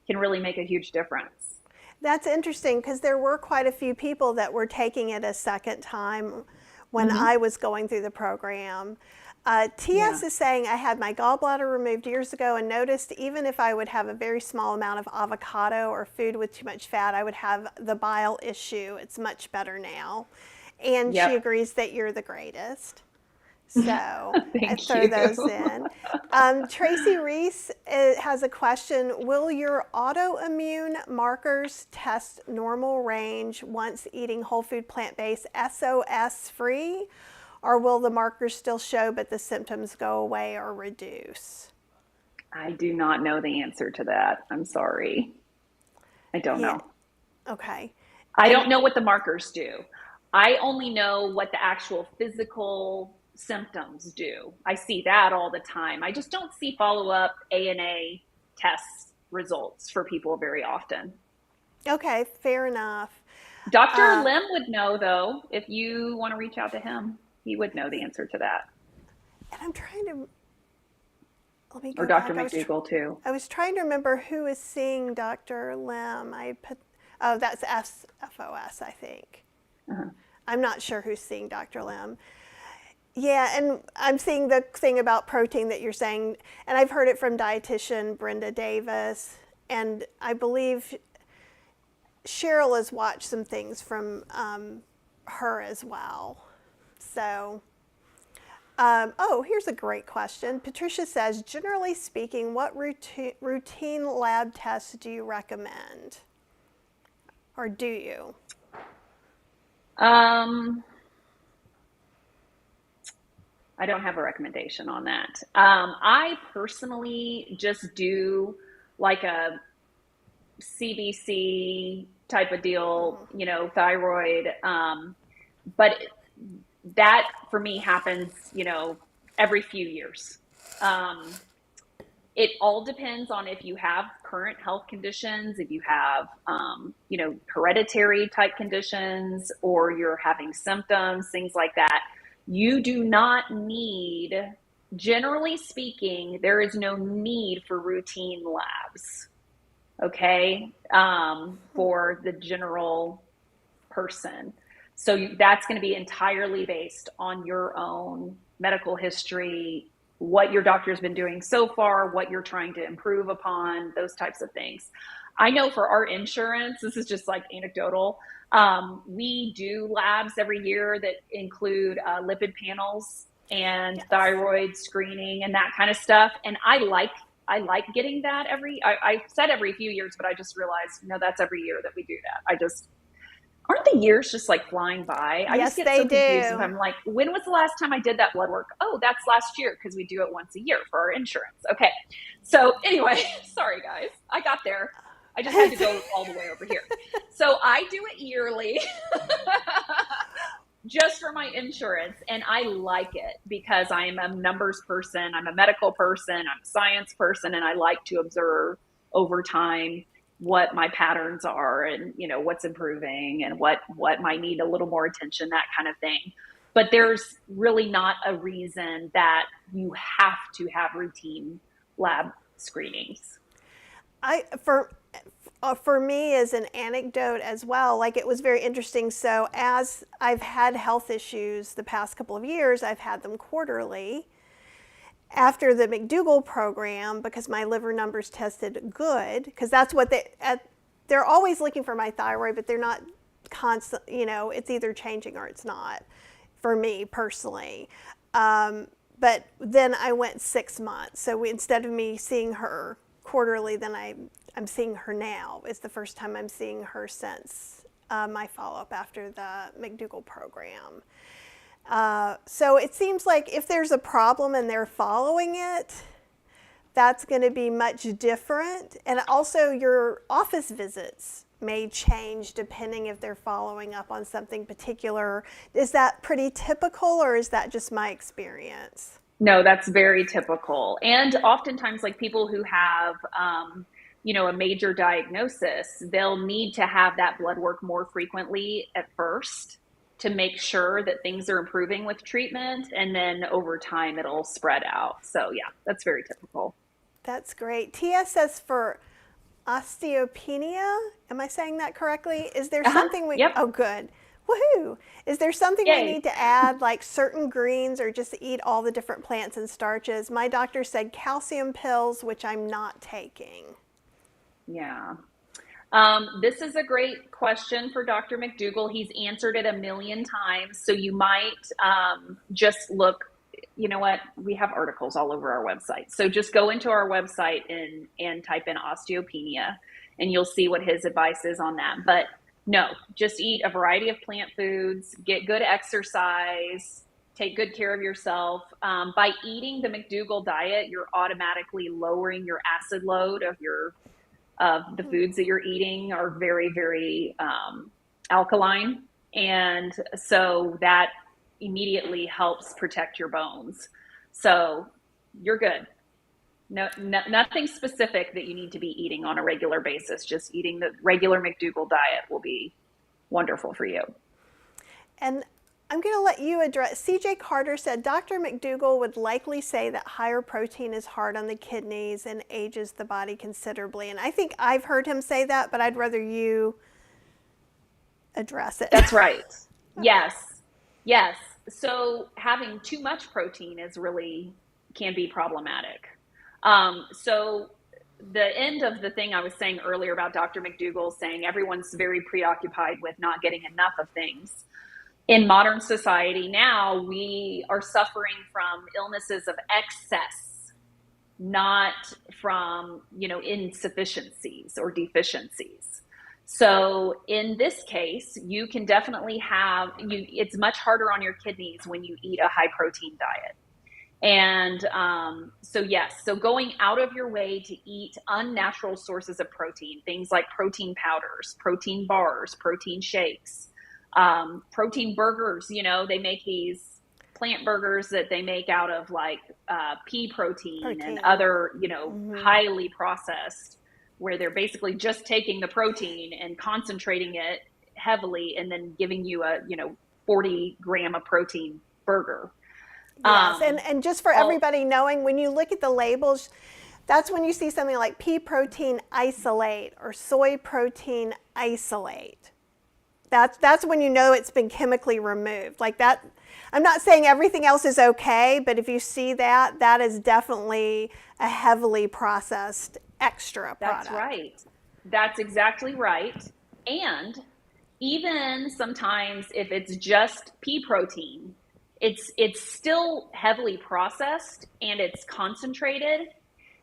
can really make a huge difference. That's interesting, because there were quite a few people that were taking it a second time when I was going through the program. TS is saying, I had my gallbladder removed years ago and noticed even if I would have a very small amount of avocado or food with too much fat, I would have the bile issue. It's much better now. And she agrees that you're the greatest. So I Thank throw you. those in. Tracy Reese has a question. Will your autoimmune markers test normal range once eating whole food plant-based SOS free? Or will the markers still show but the symptoms go away or reduce? I do not know the answer to that. I'm sorry. I don't Yeah, know. okay. I And don't know what the markers do. I only know what the actual physical symptoms do. I see that all the time. I just don't see follow-up ANA test results for people very often. okay, fair enough. Dr. Uh, Lim would know, though, if you want to reach out to him. He would know the answer to that. and I'm trying to let me Or go Dr. back. McDougall, too. I was trying to remember who is seeing Dr. Lim. Oh, that's FOS, I think. Uh-huh. I'm not sure who's seeing Dr. Lim. Yeah, and I'm seeing the thing about protein that you're saying, and I've heard it from dietitian Brenda Davis, and I believe Cheryl has watched some things from her as well. So, oh, here's a great question. Patricia says, generally speaking, what routine lab tests do you recommend? Or do you? Um, I don't have a recommendation on that. I personally just do like a CBC type of deal, thyroid. But that for me happens, every few years. Um, it all depends on if you have current health conditions, if you have, hereditary type conditions, or you're having symptoms, things like that. You do not need, generally speaking, there is no need for routine labs, okay, for the general person. So that's going to be entirely based on your own medical history, what your doctor's been doing so far, what you're trying to improve upon, those types of things. I know for our insurance, this is just like anecdotal. We do labs every year that include lipid panels and Yes. thyroid screening and that kind of stuff. And I like getting that I said every few years, but I just realized, no, that's every year that we do that. Aren't the years just like flying by? I just Yes, get they so confused. If do. I'm like, when was the last time I did that blood work? Oh, that's last year because we do it once a year for our insurance. Okay. So anyway, sorry guys, I got there. I just had to go all the way over here. So I do it yearly just for my insurance. And I like it because I am a numbers person. I'm a medical person. I'm a science person. And I like to observe over time what my patterns are and what's improving and what might need a little more attention, that kind of thing. But there's really not a reason that you have to have routine lab screenings. I for me as an anecdote as well, like it was very interesting. So as I've had health issues the past couple of years, I've had them quarterly. After the McDougall program, because my liver numbers tested good, because that's what they're always looking for my thyroid, but they're not constant. It's either changing or it's not. For me personally, but then I went 6 months. So instead of me seeing her quarterly, then I'm seeing her now. It's the first time I'm seeing her since my follow-up after the McDougall program. So it seems like if there's a problem and they're following it, that's going to be much different. And also your office visits may change depending if they're following up on something particular. Is that pretty typical or is that just my experience? No, that's very typical. And oftentimes, like people who have, a major diagnosis, they'll need to have that blood work more frequently at first to make sure that things are improving with treatment. And then over time, it'll spread out. So yeah, that's very typical. That's great. TSS for Osteopenia. Am I saying that correctly? Is there Uh-huh. something Yep. oh, good. Woohoo. Is there something we Yay. need to add, like certain greens or just eat all the different plants and starches? My doctor said calcium pills, which I'm not taking. Yeah. This is a great question for Dr. McDougall. He's answered it a million times. So you might just look you know what? We have articles all over our website. So just go into our website and type in osteopenia, and you'll see what his advice is on that. But no, just eat a variety of plant foods, get good exercise, take good care of yourself. By eating the McDougall diet, you're automatically lowering your acid load of the foods that you're eating are very, very alkaline. And so that immediately helps protect your bones. So you're good. Nothing specific that you need to be eating on a regular basis. Just eating the regular McDougall diet will be wonderful for you. And I'm going to let you address, CJ Carter said, Dr. McDougall would likely say that higher protein is hard on the kidneys and ages the body considerably. And I think I've heard him say that, but I'd rather you address it. That's right. Yes. Yes. So having too much protein can be problematic. So the end of the thing I was saying earlier about Dr. McDougall saying everyone's very preoccupied with not getting enough of things. In modern society now, we are suffering from illnesses of excess, not from, insufficiencies or deficiencies. So in this case, you can definitely it's much harder on your kidneys when you eat a high protein diet. And so going out of your way to eat unnatural sources of protein, things like protein powders, protein bars, protein shakes, protein burgers, they make these plant burgers that they make out of like pea protein and other, highly processed, where they're basically just taking the protein and concentrating it heavily and then giving you a, 40 gram of protein burger. Yes, and just for everybody knowing, when you look at the labels, that's when you see something like pea protein isolate or soy protein isolate. That's when you know it's been chemically removed. Like that, I'm not saying everything else is okay, but if you see that, that is definitely a heavily processed extra product. That's right. That's exactly right. And even sometimes if it's just pea protein, it's still heavily processed and it's concentrated.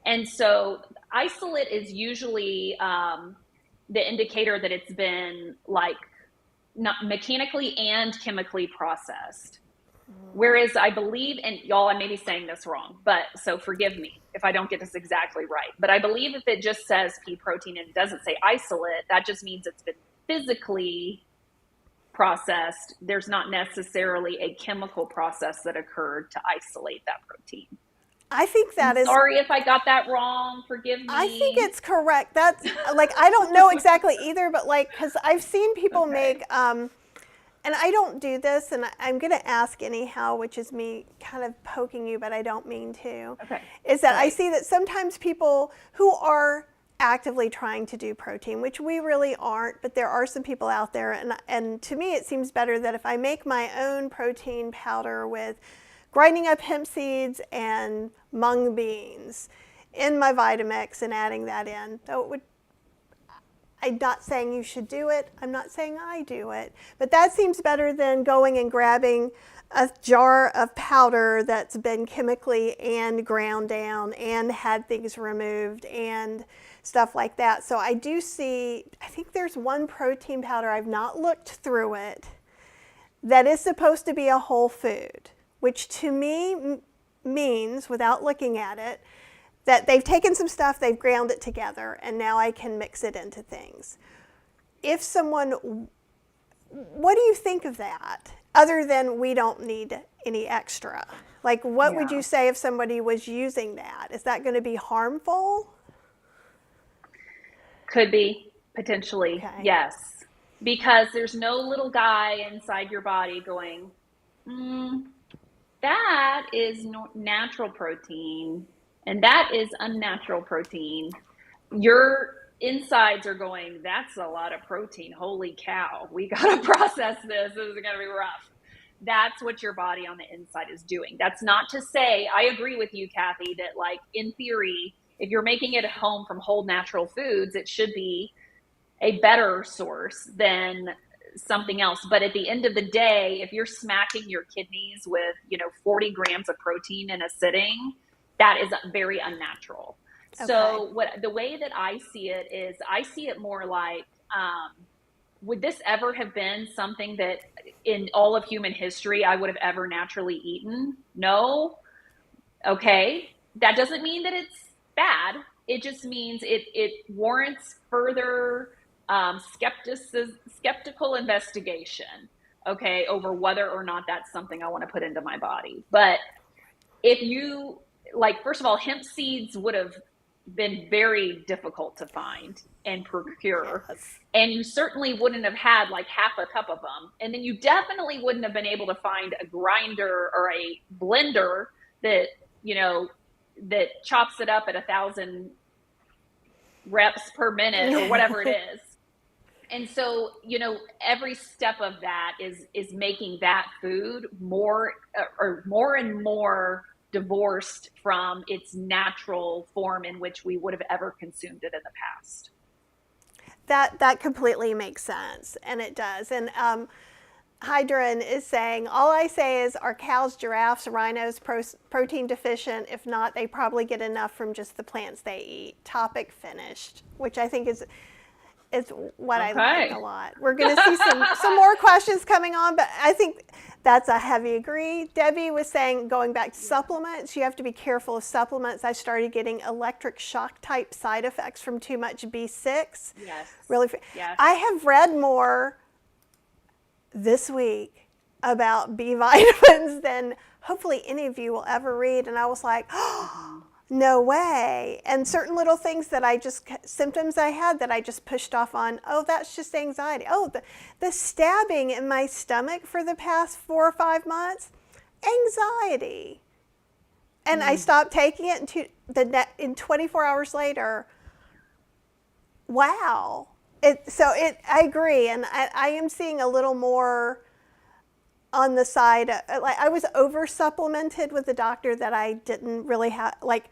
And so isolate is usually the indicator that it's been like not mechanically and chemically processed. Whereas I believe, and y'all, I may be saying this wrong, but so forgive me if I don't get this exactly right. But I believe if it just says pea protein and it doesn't say isolate, that just means it's been physically processed. There's not necessarily a chemical process that occurred to isolate that protein. I think that is. Sorry if I got that wrong. Forgive me. I think it's correct. That's like, I don't know exactly either, but like, because I've seen people make, and I don't do this, and I'm going to ask anyhow, which is me kind of poking you, but I don't mean to. Okay. Is that I see that sometimes people who are actively trying to do protein, which we really aren't, but there are some people out there, and to me it seems better that if I make my own protein powder with grinding up hemp seeds and mung beans in my Vitamix and adding that in. So I'm not saying you should do it. I'm not saying I do it. But that seems better than going and grabbing a jar of powder that's been chemically and ground down and had things removed and stuff like that. So I do see, I think there's one protein powder, I've not looked through it, that is supposed to be a whole food, which to me means, without looking at it, that they've taken some stuff, they've ground it together, and now I can mix it into things. If someone, what do you think of that? Other than we don't need any extra. Like, what would you say if somebody was using that? Is that going to be harmful? Could be, potentially, Okay. yes. Because there's no little guy inside your body going, that is natural protein, and that is unnatural protein. Your insides are going, that's a lot of protein. Holy cow, we got to process this. This is going to be rough. That's what your body on the inside is doing. That's not to say, I agree with you, Kathy, that like in theory, if you're making it at home from whole natural foods, it should be a better source than something else. But at the end of the day, if you're smacking your kidneys with, 40 grams of protein in a sitting, that is very unnatural. Okay. So the way that I see it is, I see it more like, would this ever have been something that in all of human history I would have ever naturally eaten? No. Okay. That doesn't mean that it's bad. It just means it warrants further skeptical investigation, okay, over whether or not that's something I want to put into my body. But if you, like, first of all, hemp seeds would have been very difficult to find and procure. Yes. And you certainly wouldn't have had like half a cup of them. And then you definitely wouldn't have been able to find a grinder or a blender that, that chops it up at 1,000 reps per minute or whatever it is. And so, every step of that is making that food more and more divorced from its natural form in which we would have ever consumed it in the past. That completely makes sense, and it does. And Hydron is saying, all I say is, are cows, giraffes, rhinos protein deficient? If not, they probably get enough from just the plants they eat. Topic finished, which I think is what I like a lot. We're going to see some more questions coming on, but I think that's a heavy agree. Debbie was saying, going back to supplements, you have to be careful of supplements. I started getting electric shock type side effects from too much B6. Yes. Really, yes. I have read more this week about B vitamins than hopefully any of you will ever read. And I was like, oh, no way. And certain little things that symptoms I had that I just pushed off on, oh, that's just anxiety. Oh, the stabbing in my stomach for the past 4 or 5 months, anxiety. And I stopped taking it in 24 hours later. Wow. I agree. And I am seeing a little more on the side, like I was over supplemented with a doctor that I didn't really have, like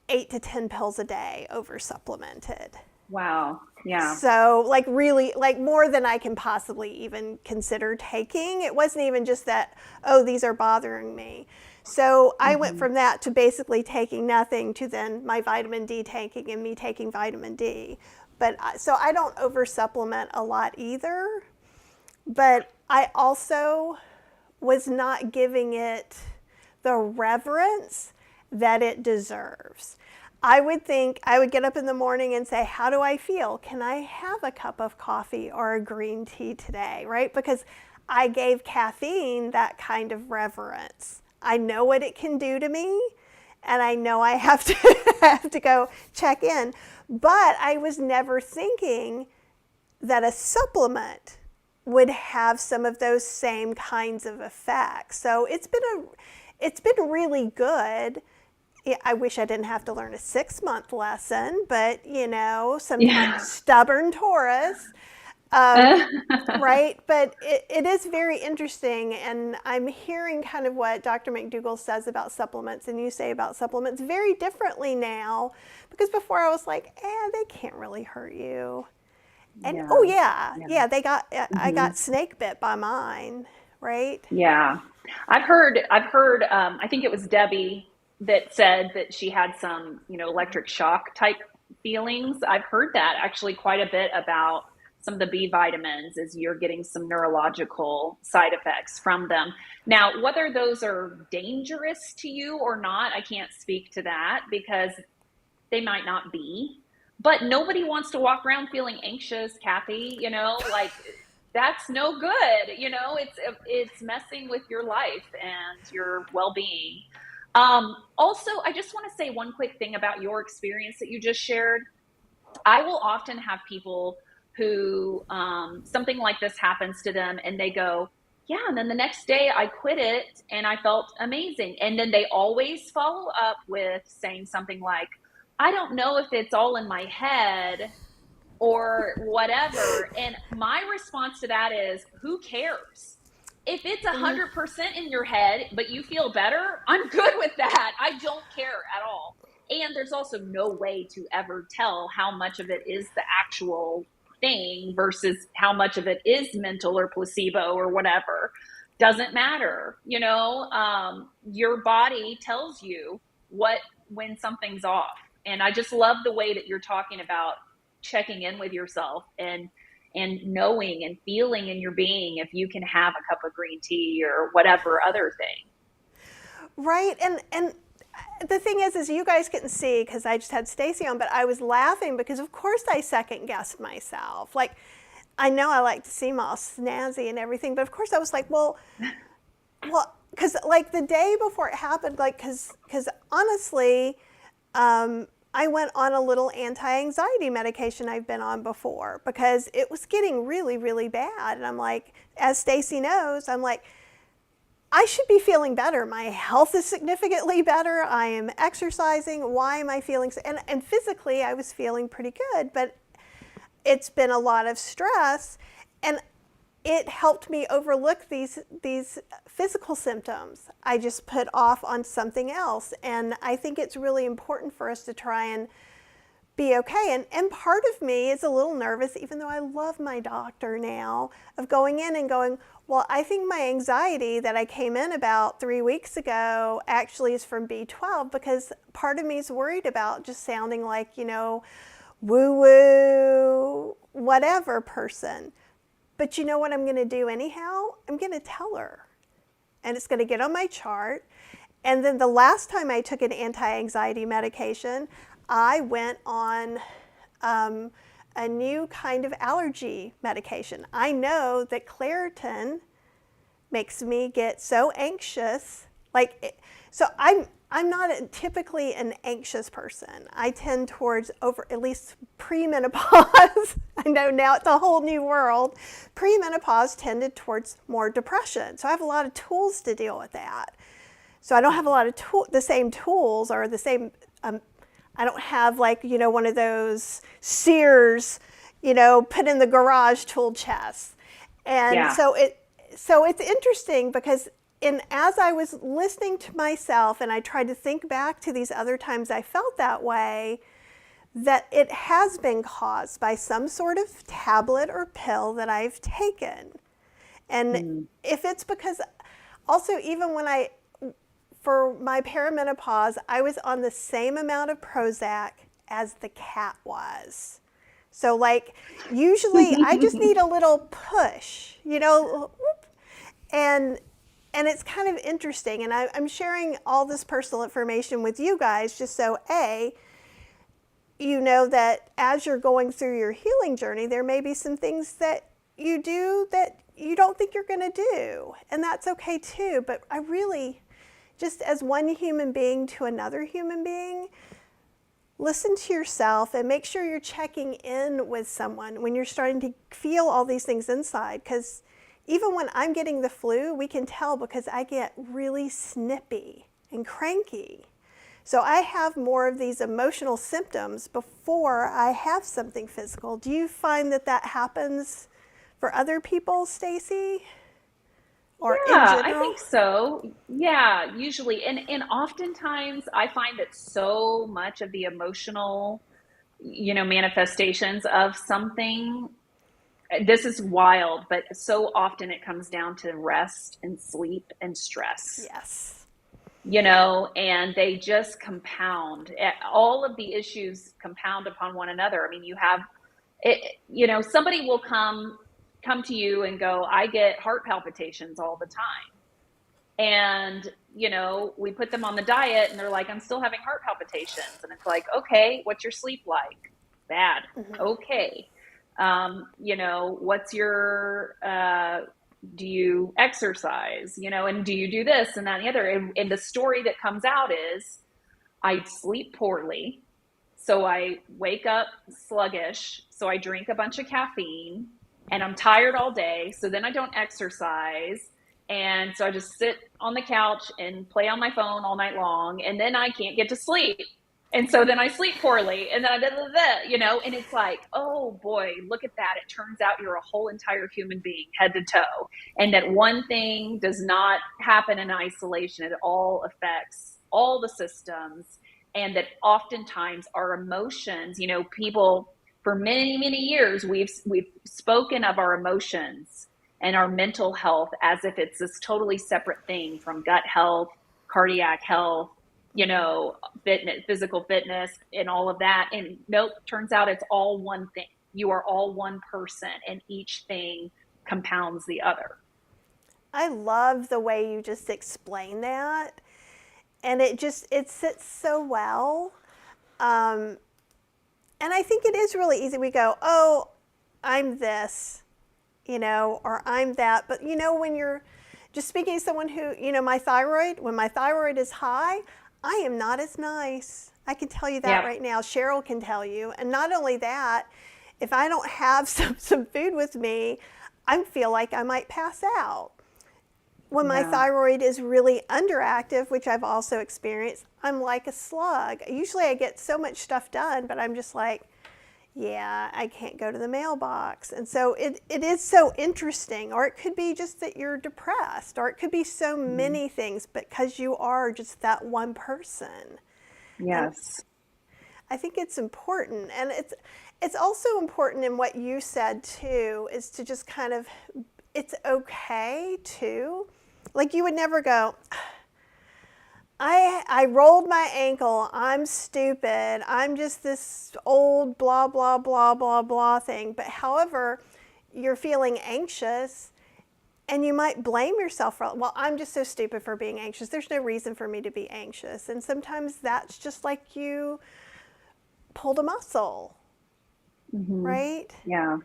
8 to 10 pills a day, over supplemented. Wow. Yeah. So like really, like more than I can possibly even consider taking. It wasn't even just that, oh, these are bothering me. So I went from that to basically taking nothing to then my vitamin D tanking and me taking vitamin D. But so I don't over supplement a lot either. But I also was not giving it the reverence that it deserves. I would think, I would get up in the morning and say, how do I feel? Can I have a cup of coffee or a green tea today, right? Because I gave caffeine that kind of reverence. I know what it can do to me, and I know I have to go check in. But I was never thinking that a supplement would have some of those same kinds of effects. So it's been really good. I wish I didn't have to learn a 6-month lesson, but sometimes stubborn Taurus, right? But it is very interesting, and I'm hearing kind of what Dr. McDougall says about supplements, and you say about supplements very differently now, because before I was like, they can't really hurt you. And they got I got snake bit by mine, right? Yeah. I've heard I think it was Debbie that said that she had some, electric shock type feelings. I've heard that actually quite a bit about some of the B vitamins, is you're getting some neurological side effects from them. Now, whether those are dangerous to you or not, I can't speak to that, because they might not be. But nobody wants to walk around feeling anxious, Kathy, like that's no good. It's messing with your life and your well-being. Also, I just want to say one quick thing about your experience that you just shared. I will often have people who something like this happens to them and they go, yeah, and then the next day I quit it and I felt amazing. And then they always follow up with saying something like, I don't know if it's all in my head or whatever. And my response to that is, who cares? If it's 100% in your head, but you feel better, I'm good with that. I don't care at all. And there's also no way to ever tell how much of it is the actual thing versus how much of it is mental or placebo or whatever doesn't matter. Your body tells you when something's off. And I just love the way that you're talking about checking in with yourself and knowing and feeling in your being if you can have a cup of green tea or whatever other thing. Right. And the thing is you guys couldn't see because I just had Stacy on, but I was laughing because of course I second guessed myself. Like, I know I like to seem all snazzy and everything, but of course I was like, well, because like the day before it happened, like, because honestly, I went on a little anti-anxiety medication I've been on before because it was getting really, really bad. And I'm like, as Stacy knows, I'm like, I should be feeling better. My health is significantly better. I am exercising. Why am I feeling so? And physically, I was feeling pretty good, but it's been a lot of stress. And it helped me overlook these physical symptoms I just put off on something else. And I think it's really important for us to try and be okay. And part of me is a little nervous, even though I love my doctor now, of going in and going, well, I think my anxiety that I came in about 3 weeks ago actually is from B12, because part of me is worried about just sounding like, woo-woo, whatever person. But you know what I'm going to do anyhow? I'm going to tell her. And it's going to get on my chart. And then the last time I took an anti-anxiety medication, I went on a new kind of allergy medication. I know that Claritin makes me get so anxious. So I'm not typically an anxious person. I tend towards at least premenopause. I know now it's a whole new world. Premenopause tended towards more depression. So I have a lot of tools to deal with that. So I don't have a lot of the same tools or the same, I don't have one of those Sears, put in the garage tool chest. And Yeah. so it's interesting because as I was listening to myself and I tried to think back to these other times I felt that way, that it has been caused by some sort of tablet or pill that I've taken. And if it's because also even for my perimenopause, I was on the same amount of Prozac as the cat was. So usually I just need a little push, and it's kind of interesting. And I'm sharing all this personal information with you guys just so you know that as you're going through your healing journey, there may be some things that you do that you don't think you're going to do. And that's okay too. But I really, just as one human being to another human being, listen to yourself and make sure you're checking in with someone when you're starting to feel all these things inside. Because even when I'm getting the flu, we can tell because I get really snippy and cranky. So I have more of these emotional symptoms before I have something physical. Do you find that happens for other people, Stacy? Or in Yeah, I general? think so. Yeah, usually. And oftentimes I find that so much of the emotional, manifestations of something, this is wild, but so often it comes down to rest and sleep and stress. Yes. And they just compound. All of the issues compound upon one another. I mean, you have it, somebody will come to you and go, I get heart palpitations all the time. And, we put them on the diet and they're like, I'm still having heart palpitations. And it's like, okay, what's your sleep like? Bad. Okay. What's your, do you exercise, and do you do this and that and the other? And the story that comes out is I sleep poorly. So I wake up sluggish. So I drink a bunch of caffeine and I'm tired all day. So then I don't exercise. And so I just sit on the couch and play on my phone all night long. And then I can't get to sleep. And so then I sleep poorly and then and it's like, oh boy, look at that. It turns out you're a whole entire human being, head to toe. And that one thing does not happen in isolation. It all affects all the systems. And that oftentimes our emotions, people for many, many years, we've spoken of our emotions and our mental health as if it's this totally separate thing from gut health, cardiac health, fitness, physical fitness, and all of that. And nope, turns out it's all one thing. You are all one person, and each thing compounds the other. I love the way you just explained that. And it sits so well. And I think it is really easy. We go, oh, I'm this, or I'm that. But when you're just speaking to someone who, when my thyroid is high, I am not as nice. I can tell you that right now. Cheryl can tell you. And not only that, if I don't have some food with me, I feel like I might pass out. When my thyroid is really underactive, which I've also experienced, I'm like a slug. Usually I get so much stuff done, but I'm just like, yeah, I can't go to the mailbox. And so it is so interesting. Or it could be just that you're depressed, or it could be so many things because you are just that one person. Yes. And I think it's important. And it's also important in what you said too, is to just kind of, it's okay too. Like you would never go, I rolled my ankle, I'm stupid, I'm just this old blah, blah, blah, blah, blah thing. But however, you're feeling anxious and you might blame yourself for, well, I'm just so stupid for being anxious. There's no reason for me to be anxious. And sometimes that's just like you pulled a muscle, right? Yeah.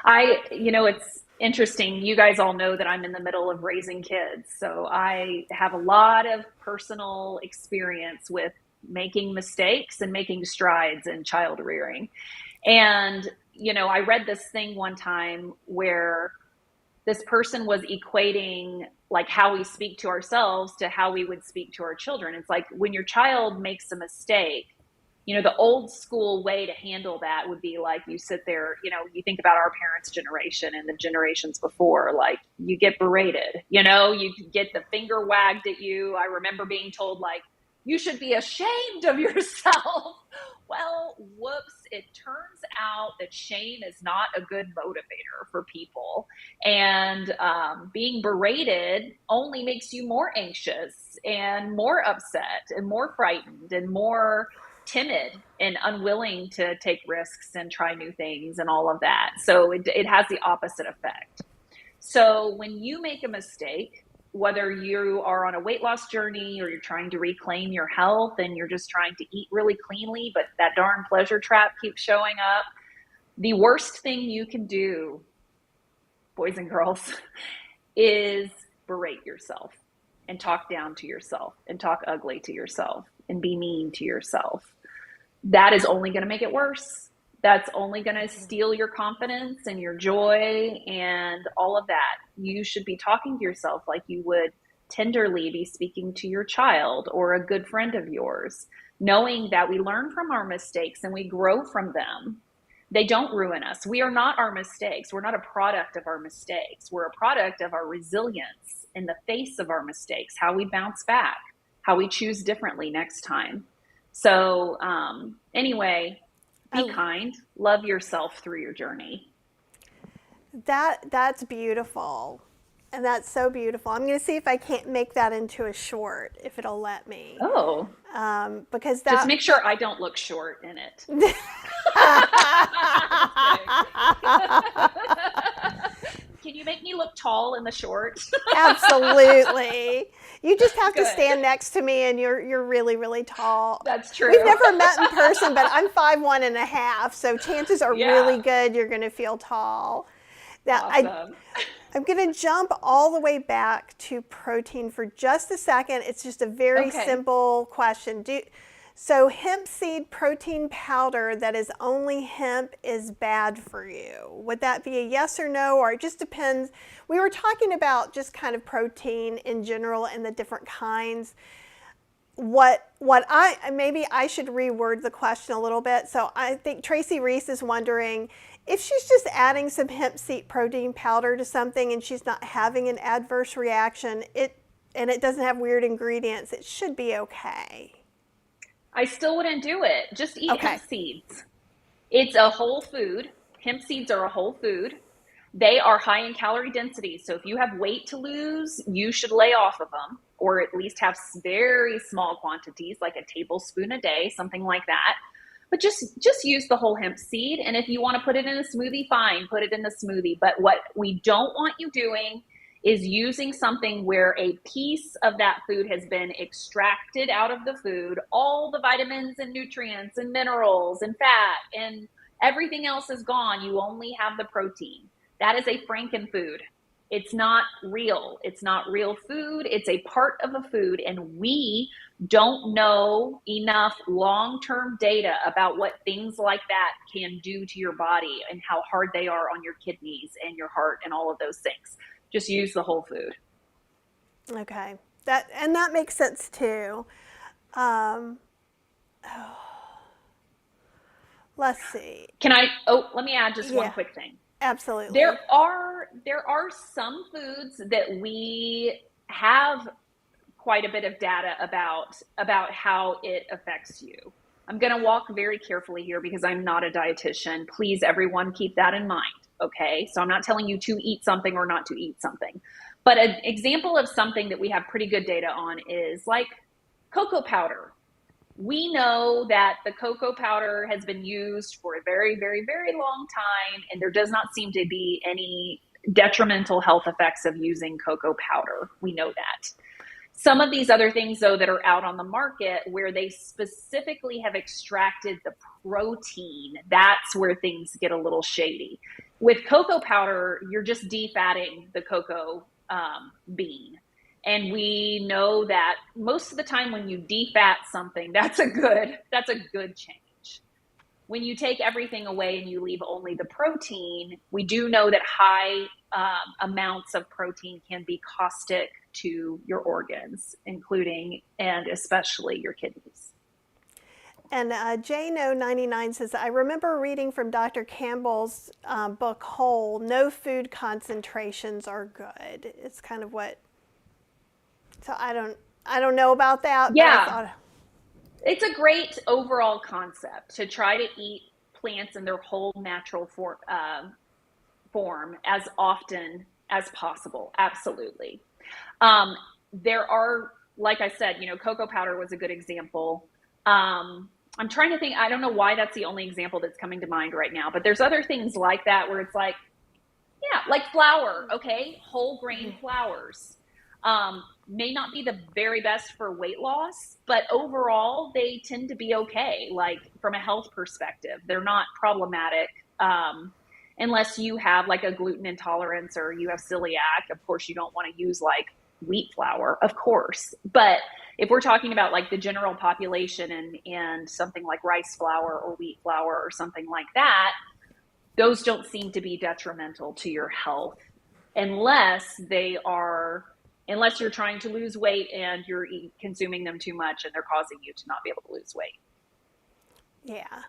It's interesting. You guys all know that I'm in the middle of raising kids. So I have a lot of personal experience with making mistakes and making strides in child rearing. And, I read this thing one time where this person was equating like how we speak to ourselves to how we would speak to our children. It's like when your child makes a mistake, the old school way to handle that would be like you sit there, you think about our parents' generation and the generations before, like you get berated, you get the finger wagged at you. I remember being told like, you should be ashamed of yourself. Well, whoops, it turns out that shame is not a good motivator for people. And being berated only makes you more anxious and more upset and more frightened and more timid and unwilling to take risks and try new things and all of that. So it has the opposite effect. So when you make a mistake, whether you are on a weight loss journey or you're trying to reclaim your health and you're just trying to eat really cleanly, but that darn pleasure trap keeps showing up, the worst thing you can do, boys and girls, is berate yourself and talk down to yourself and talk ugly to yourself and be mean to yourself. That is only going to make it worse. That's only going to steal your confidence and your joy and all of that. You should be talking to yourself like you would tenderly be speaking to your child or a good friend of yours, knowing that we learn from our mistakes and we grow from them. They don't ruin us. We are not our mistakes. We're not a product of our mistakes. We're a product of our resilience in the face of our mistakes, how we bounce back, how we choose differently next time. So anyway, be kind, love yourself through your journey. That's beautiful. And that's so beautiful. I'm going to see if I can't make that into a short, if it'll let me. Oh. Because just make sure I don't look short in it. Can you make me look tall in the short? Absolutely. You just have to stand next to me and you're really, really tall. That's true. We've never met in person, but I'm 5'1.5", so chances are really good you're going to feel tall. Now, awesome. I'm going to jump all the way back to protein for just a second. It's just a very simple question. So hemp seed protein powder that is only hemp is bad for you. Would that be a yes or no, or it just depends? We were talking about just kind of protein in general and the different kinds. Maybe I should reword the question a little bit. So I think Tracy Reese is wondering if she's just adding some hemp seed protein powder to something and she's not having an adverse reaction, and it doesn't have weird ingredients, it should be okay. I still wouldn't do it. Just eat hemp seeds. It's a whole food. Hemp seeds are a whole food. They are high in calorie density. So if you have weight to lose, you should lay off of them or at least have very small quantities, like a tablespoon a day, something like that. But just use the whole hemp seed. And if you want to put it in a smoothie, fine, put it in the smoothie. But what we don't want you doing is using something where a piece of that food has been extracted out of the food, all the vitamins and nutrients and minerals and fat and everything else is gone. You only have the protein. That is a frankenfood. It's not real. It's not real food. It's a part of a food. And we don't know enough long-term data about what things like that can do to your body and how hard they are on your kidneys and your heart and all of those things. Just use the whole food. Okay. That makes sense too. Let's see. Let me add just one quick thing. Absolutely. There are some foods that we have quite a bit of data about how it affects you. I'm going to walk very carefully here because I'm not a dietitian. Please, everyone, keep that in mind. Okay. So I'm not telling you to eat something or not to eat something, but an example of something that we have pretty good data on is like cocoa powder. We know that the cocoa powder has been used for a very, very, very long time, and there does not seem to be any detrimental health effects of using cocoa powder. We know that. Some of these other things, though, that are out on the market where they specifically have extracted the protein, that's where things get a little shady. With cocoa powder, you're just defatting the cocoa bean. And we know that most of the time when you defat something, that's a good change. When you take everything away and you leave only the protein, we do know that high amounts of protein can be caustic to your organs, including and especially your kidneys. And JNO99 says, I remember reading from Dr. Campbell's book Whole, no food concentrations are good. It's kind of what, so I don't know about that. Yeah. It's a great overall concept to try to eat plants in their whole natural form as often as possible. Absolutely. There are, like I said, cocoa powder was a good example. I'm trying to think, I don't know why that's the only example that's coming to mind right now, but there's other things like that where it's like, yeah, like flour, okay? Whole grain flours. May not be the very best for weight loss, but overall they tend to be okay. Like from a health perspective, they're not problematic. Unless you have like a gluten intolerance or you have celiac, of course you don't want to use like wheat flour, of course. But if we're talking about like the general population and something like rice flour or wheat flour or something like that, those don't seem to be detrimental to your health unless you're trying to lose weight and you're consuming them too much and they're causing you to not be able to lose weight. Yeah.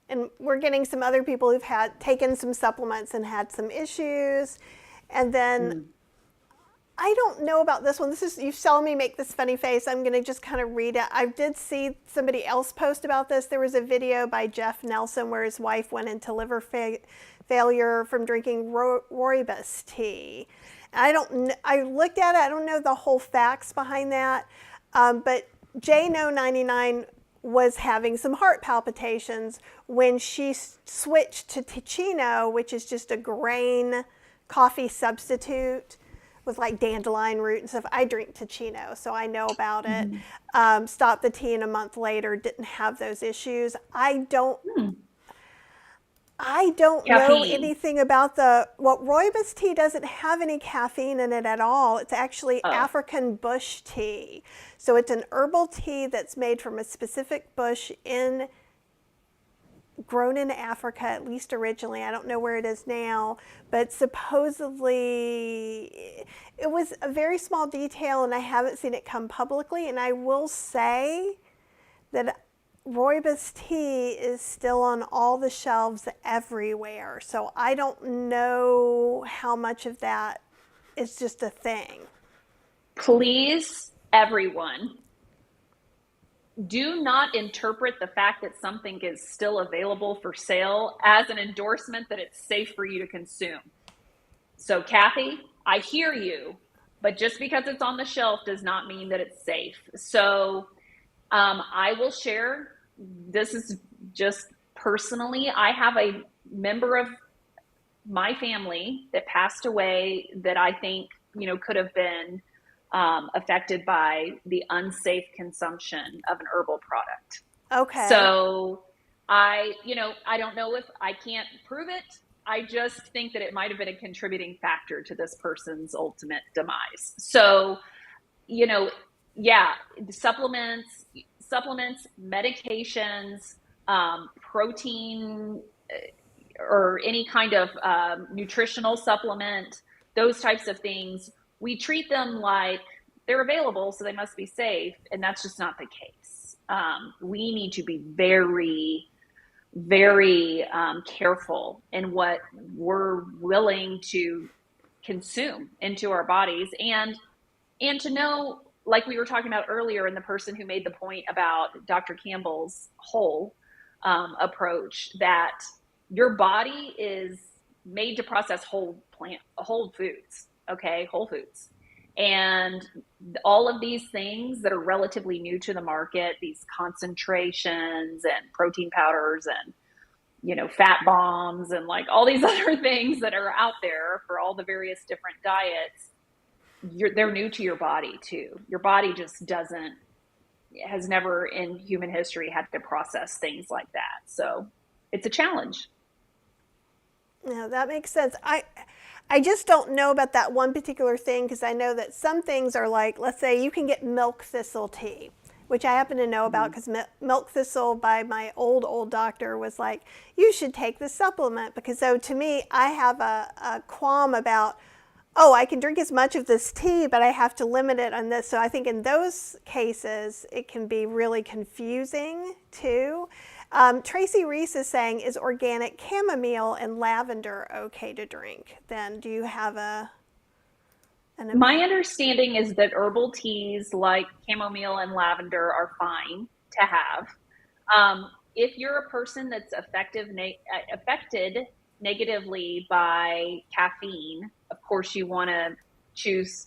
And we're getting some other people who've taken some supplements and had some issues. And then I don't know about this one. You saw me make this funny face. I'm going to just kind of read it. I did see somebody else post about this. There was a video by Jeff Nelson where his wife went into liver failure from drinking rooibos tea. I looked at it. I don't know the whole facts behind that. But JNO99 was having some heart palpitations when she switched to Ticino, which is just a grain coffee substitute with like dandelion root and stuff. I drink Ticino, so I know about it. Stopped the tea and a month later, didn't have those issues. I don't know anything about rooibos tea doesn't have any caffeine in it at all. It's actually African bush tea. So it's an herbal tea that's made from a specific bush grown in Africa, at least originally. I don't know where it is now, but supposedly it was a very small detail and I haven't seen it come publicly. And I will say that rooibos tea is still on all the shelves everywhere. So I don't know how much of that is just a thing. Please, everyone, do not interpret the fact that something is still available for sale as an endorsement that it's safe for you to consume. So, Kathy, I hear you, but just because it's on the shelf does not mean that it's safe. So, I will share, this is just personally, I have a member of my family that passed away that I think, could have been affected by the unsafe consumption of an herbal product. Okay. So I don't know, if I can't prove it. I just think that it might have been a contributing factor to this person's ultimate demise. So, yeah, supplements, medications, protein, or any kind of nutritional supplement, those types of things, we treat them like they're available, so they must be safe. And that's just not the case. We need to be very, very careful in what we're willing to consume into our bodies, and to know, like we were talking about earlier, and the person who made the point about Dr. Campbell's whole approach, that your body is made to process whole foods, okay, whole foods. And all of these things that are relatively new to the market, these concentrations and protein powders and, fat bombs and like all these other things that are out there for all the various different diets, they're new to your body too. Your body just has never in human history had to process things like that. So it's a challenge. No, that makes sense. I just don't know about that one particular thing, because I know that some things are like, let's say you can get milk thistle tea, which I happen to know about because milk thistle by my old doctor was like, you should take the supplement, because so to me, I have a qualm about, oh, I can drink as much of this tea, but I have to limit it on this. So I think in those cases, it can be really confusing too. Tracy Reese is saying, is organic chamomile and lavender okay to drink? Then do you have My understanding is that herbal teas like chamomile and lavender are fine to have. If you're a person that's affected negatively by caffeine, of course you want to choose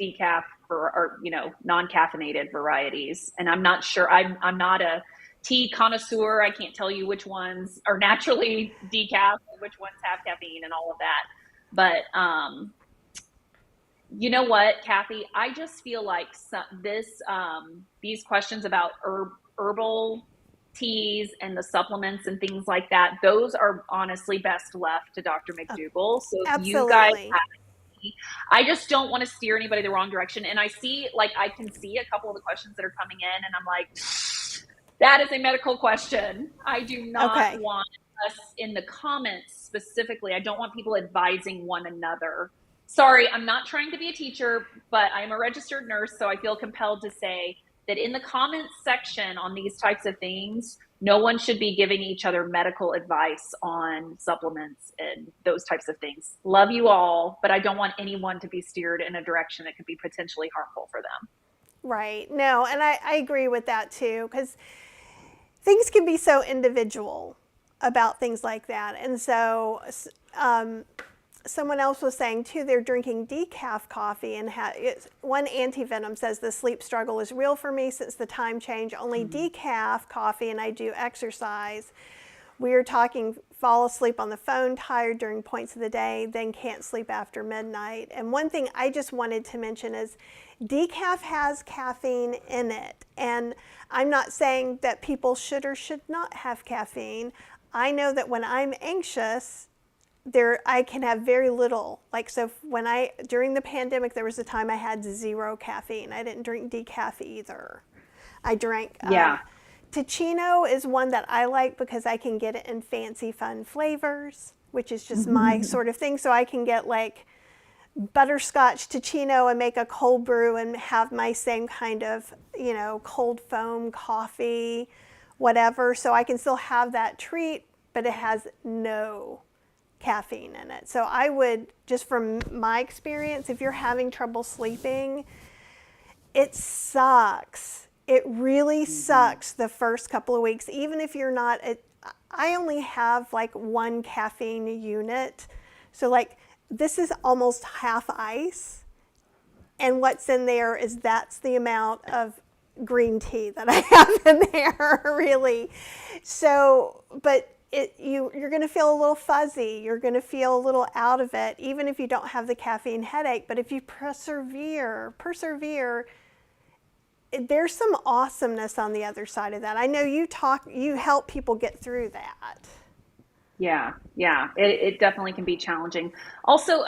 decaf or non-caffeinated varieties. And I'm not sure, I'm not a tea connoisseur. I can't tell you which ones are naturally decaf and which ones have caffeine and all of that. But you know what, Kathy? I just feel like these questions about herbal teas and the supplements and things like that, those are honestly best left to Dr. McDougall. So if you guys have, I just don't want to steer anybody the wrong direction. And I can see a couple of the questions that are coming in, and I'm like, that is a medical question. I do not want us in the comments specifically. I don't want people advising one another. Sorry, I'm not trying to be a teacher, but I'm a registered nurse, so I feel compelled to say that in the comments section on these types of things, no one should be giving each other medical advice on supplements and those types of things. Love you all, but I don't want anyone to be steered in a direction that could be potentially harmful for them. Right. No, and I agree with that too, because things can be so individual about things like that. And so someone else was saying too, they're drinking decaf coffee, and one anti-venom says the sleep struggle is real for me since the time change, only decaf coffee and I do exercise. We are talking fall asleep on the phone, tired during points of the day, then can't sleep after midnight. And one thing I just wanted to mention is decaf has caffeine in it. And I'm not saying that people should or should not have caffeine. I know that when I'm anxious, I can have very little. Like, so during the pandemic, there was a time I had 0 caffeine. I didn't drink decaf either. I drank, Ticino is one that I like because I can get it in fancy fun flavors, which is just my sort of thing. So I can get like butterscotch Ticino and make a cold brew and have my same kind of, cold foam coffee, whatever. So I can still have that treat, but it has no caffeine in it. So I would, just from my experience, if you're having trouble sleeping, it sucks It really Hmm. sucks the first couple of weeks, even if you're not. I only have like one caffeine unit. So, like, this is almost half ice. And what's in there is that's the amount of green tea that I have in there, really. So, but you're going to feel a little fuzzy. You're going to feel a little out of it, even if you don't have the caffeine headache. But if you persevere, there's some awesomeness on the other side of that. I know you help people get through that. Yeah, yeah, it definitely can be challenging. Also,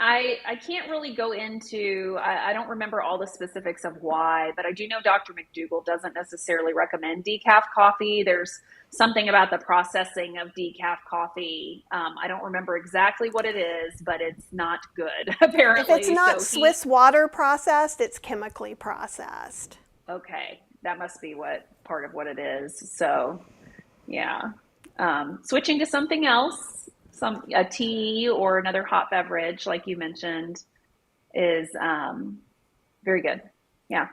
I can't really go into, I don't remember all the specifics of why, but I do know Dr. McDougall doesn't necessarily recommend decaf coffee. There's something about the processing of decaf coffee. I don't remember exactly what it is, but it's not good, If it's apparently. not So Swiss water processed, it's chemically processed. okay, that must be what part of what it is. So, yeah. Switching to something else, a tea or another hot beverage, like you mentioned, is very good. Yeah.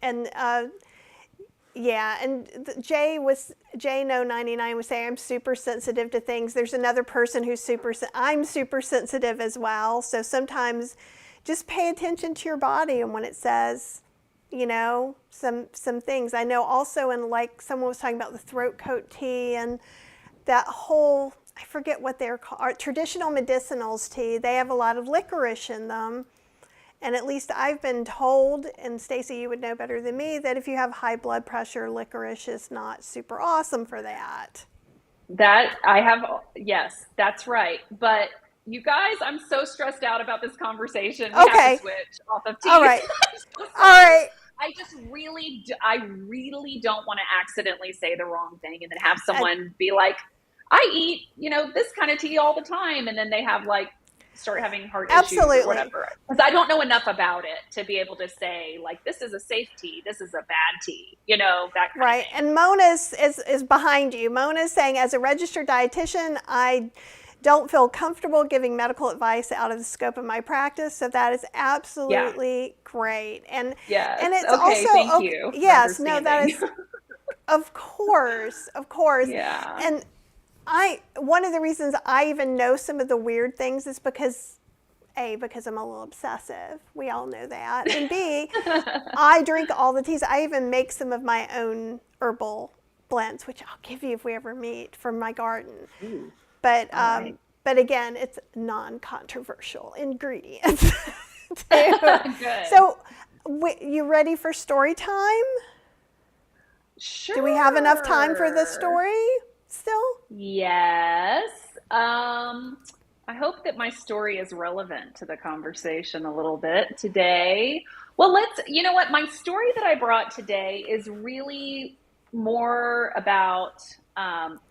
And yeah, and Jay No 99 was saying I'm super sensitive to things. There's another person who's I'm super sensitive as well. So sometimes just pay attention to your body and when it says, some things. I know also in, like, someone was talking about the throat coat tea and that whole, I forget what they're called, traditional medicinals tea. They have a lot of licorice in them. And at least I've been told, and Stacy, you would know better than me, that if you have high blood pressure, licorice is not super awesome for that. That I have, yes, that's right. But you guys, I'm so stressed out about this conversation. We have to Okay. switch off of All teas. right. I'm so All sorry. right. I really don't want to accidentally say the wrong thing and then have Uh, someone be like, I eat, this kind of tea all the time. And then they have like, start having heart issues or Absolutely. whatever. Because I don't know enough about it to be able to say, like, this is a safe tea, this is a bad tea, that kind of Right. thing. And Mona is behind you. Mona is saying, as a registered dietitian, I don't feel comfortable giving medical advice out of the scope of my practice. So that is Yeah. absolutely great. And Yes. it's Okay. also, Thank okay, you for yes, no, that understanding. is, of course, of course. Yeah. And one of the reasons I even know some of the weird things is because I'm a little obsessive. We all know that. And B, I drink all the teas. I even make some of my own herbal blends, which I'll give you if we ever meet, from my garden. Ooh, But all right. but again, it's non-controversial ingredients too. Good. So, you ready for story time? Do we have enough time for the Sure. story still? Yes. I hope that my story is relevant to the conversation a little bit today. Well, you know what? My story that I brought today is really more about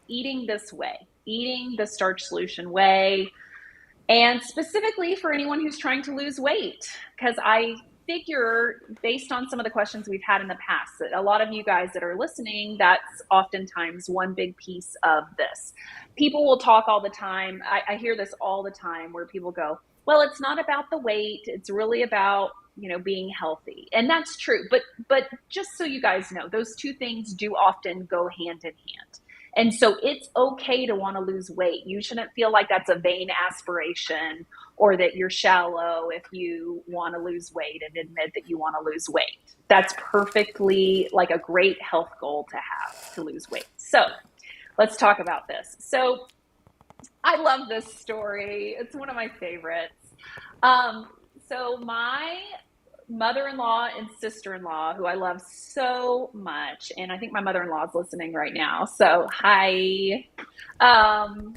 eating this way, eating the starch solution way, and specifically for anyone who's trying to lose weight, because I figure, based on some of the questions we've had in the past, that a lot of you guys that are listening, that's oftentimes one big piece of this. People will talk all the time. I hear this all the time where people go, well, it's not about the weight. It's really about, being healthy. And that's true. But just so you guys know, those two things do often go hand in hand. And so it's okay to want to lose weight. You shouldn't feel like that's a vain aspiration or that you're shallow if you want to lose weight and admit that you want to lose weight. That's perfectly like a great health goal to have, to lose weight. So let's talk about this. So I love this story. It's one of my favorites. Um, so my mother-in-law and sister-in-law, who I love so much, and I think my mother-in-law is listening right now. So hi. Um,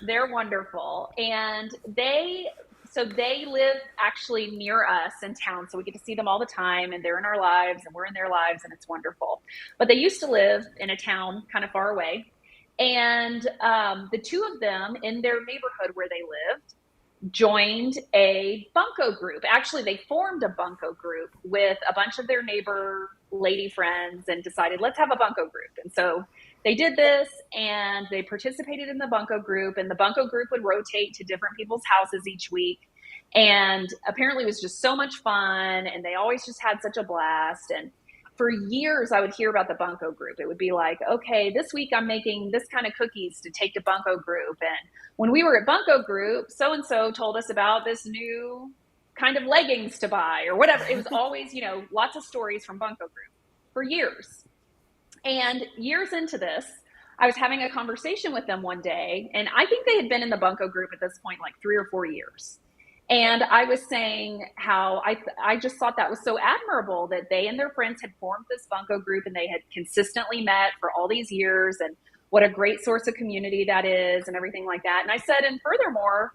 they're wonderful, and they live actually near us in town, so we get to see them all the time, and they're in our lives, and we're in their lives, and it's wonderful. But they used to live in a town kind of far away, and the two of them in their neighborhood where they lived joined a bunco group. Actually, they formed a bunco group with a bunch of their neighbor lady friends and decided, let's have a bunco group. And so they did this and they participated in the bunco group, and the bunco group would rotate to different people's houses each week. And apparently it was just so much fun, and they always just had such a blast. And for years I would hear about the bunko group. It would be like, okay, this week I'm making this kind of cookies to take to bunko group. And when we were at bunko group, so-and-so told us about this new kind of leggings to buy or whatever. It was always, lots of stories from bunko group for years. And years into this, I was having a conversation with them one day, and I think they had been in the bunko group at this point like 3 or 4 years. And I was saying how I just thought that was so admirable that they and their friends had formed this bunko group and they had consistently met for all these years, and what a great source of community that is and everything like that. And I said, and furthermore,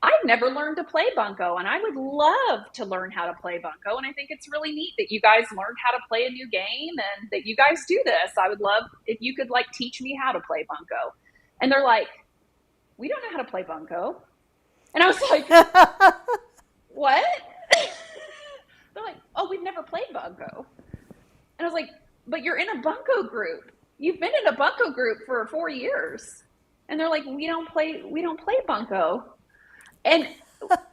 I've never learned to play bunko, and I would love to learn how to play bunko. And I think it's really neat that you guys learned how to play a new game and that you guys do this. I would love if you could like teach me how to play bunko. And they're like, we don't know how to play bunko. And I was like, what? They're like, oh, we've never played bunko. And I was like, but you're in a bunko group. You've been in a bunko group for 4 years. And they're like, we don't play bunko. And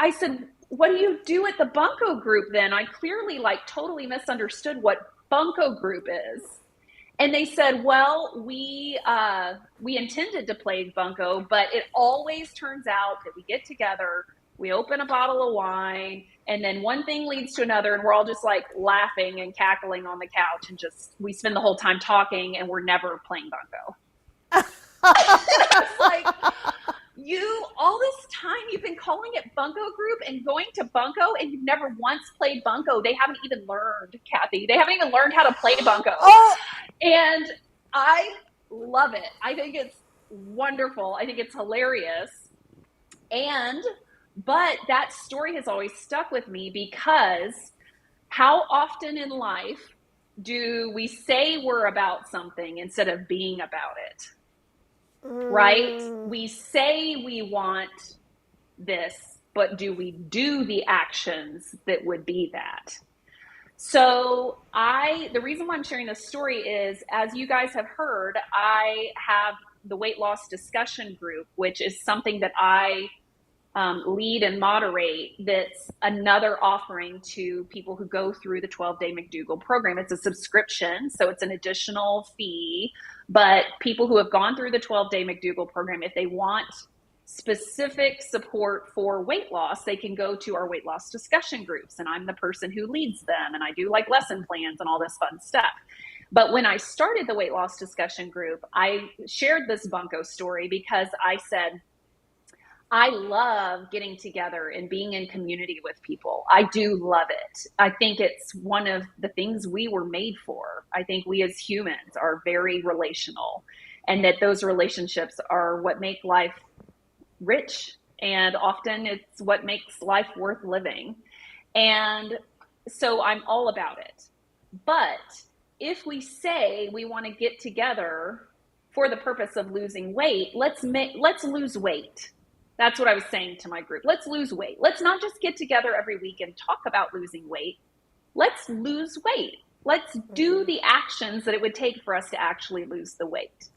I said, what do you do at the bunko group then? I clearly like totally misunderstood what bunko group is. And they said, well, we intended to play bunko, but it always turns out that we get together, we open a bottle of wine, and then one thing leads to another, and we're all just like laughing and cackling on the couch, and just we spend the whole time talking, and we're never playing bunko. I was like, all this time you've been calling it bunko group and going to bunko, and you've never once played bunko. They haven't even learned, Kathy. They haven't even learned how to play bunko. Oh. And I love it. I think it's wonderful. I think it's hilarious. But that story has always stuck with me, because how often in life do we say we're about something instead of being about it? Right? We say we want this, but do we do the actions that would be that? So the reason why I'm sharing this story is, as you guys have heard, I have the weight loss discussion group, which is something that I lead and moderate. That's another offering to people who go through the 12-day McDougall program. It's a subscription, so it's an additional fee. But people who have gone through the 12-day McDougall program, if they want specific support for weight loss, they can go to our weight loss discussion groups. And I'm the person who leads them. And I do like lesson plans and all this fun stuff. But when I started the weight loss discussion group, I shared this bunko story because I said, I love getting together and being in community with people. I do love it. I think it's one of the things we were made for. I think we as humans are very relational, and that those relationships are what make life rich, and often it's what makes life worth living. And so I'm all about it. But if we say we want to get together for the purpose of losing weight, let's lose weight. That's what I was saying to my group. Let's lose weight. Let's not just get together every week and talk about losing weight. Let's lose weight. Let's do the actions that it would take for us to actually lose the weight.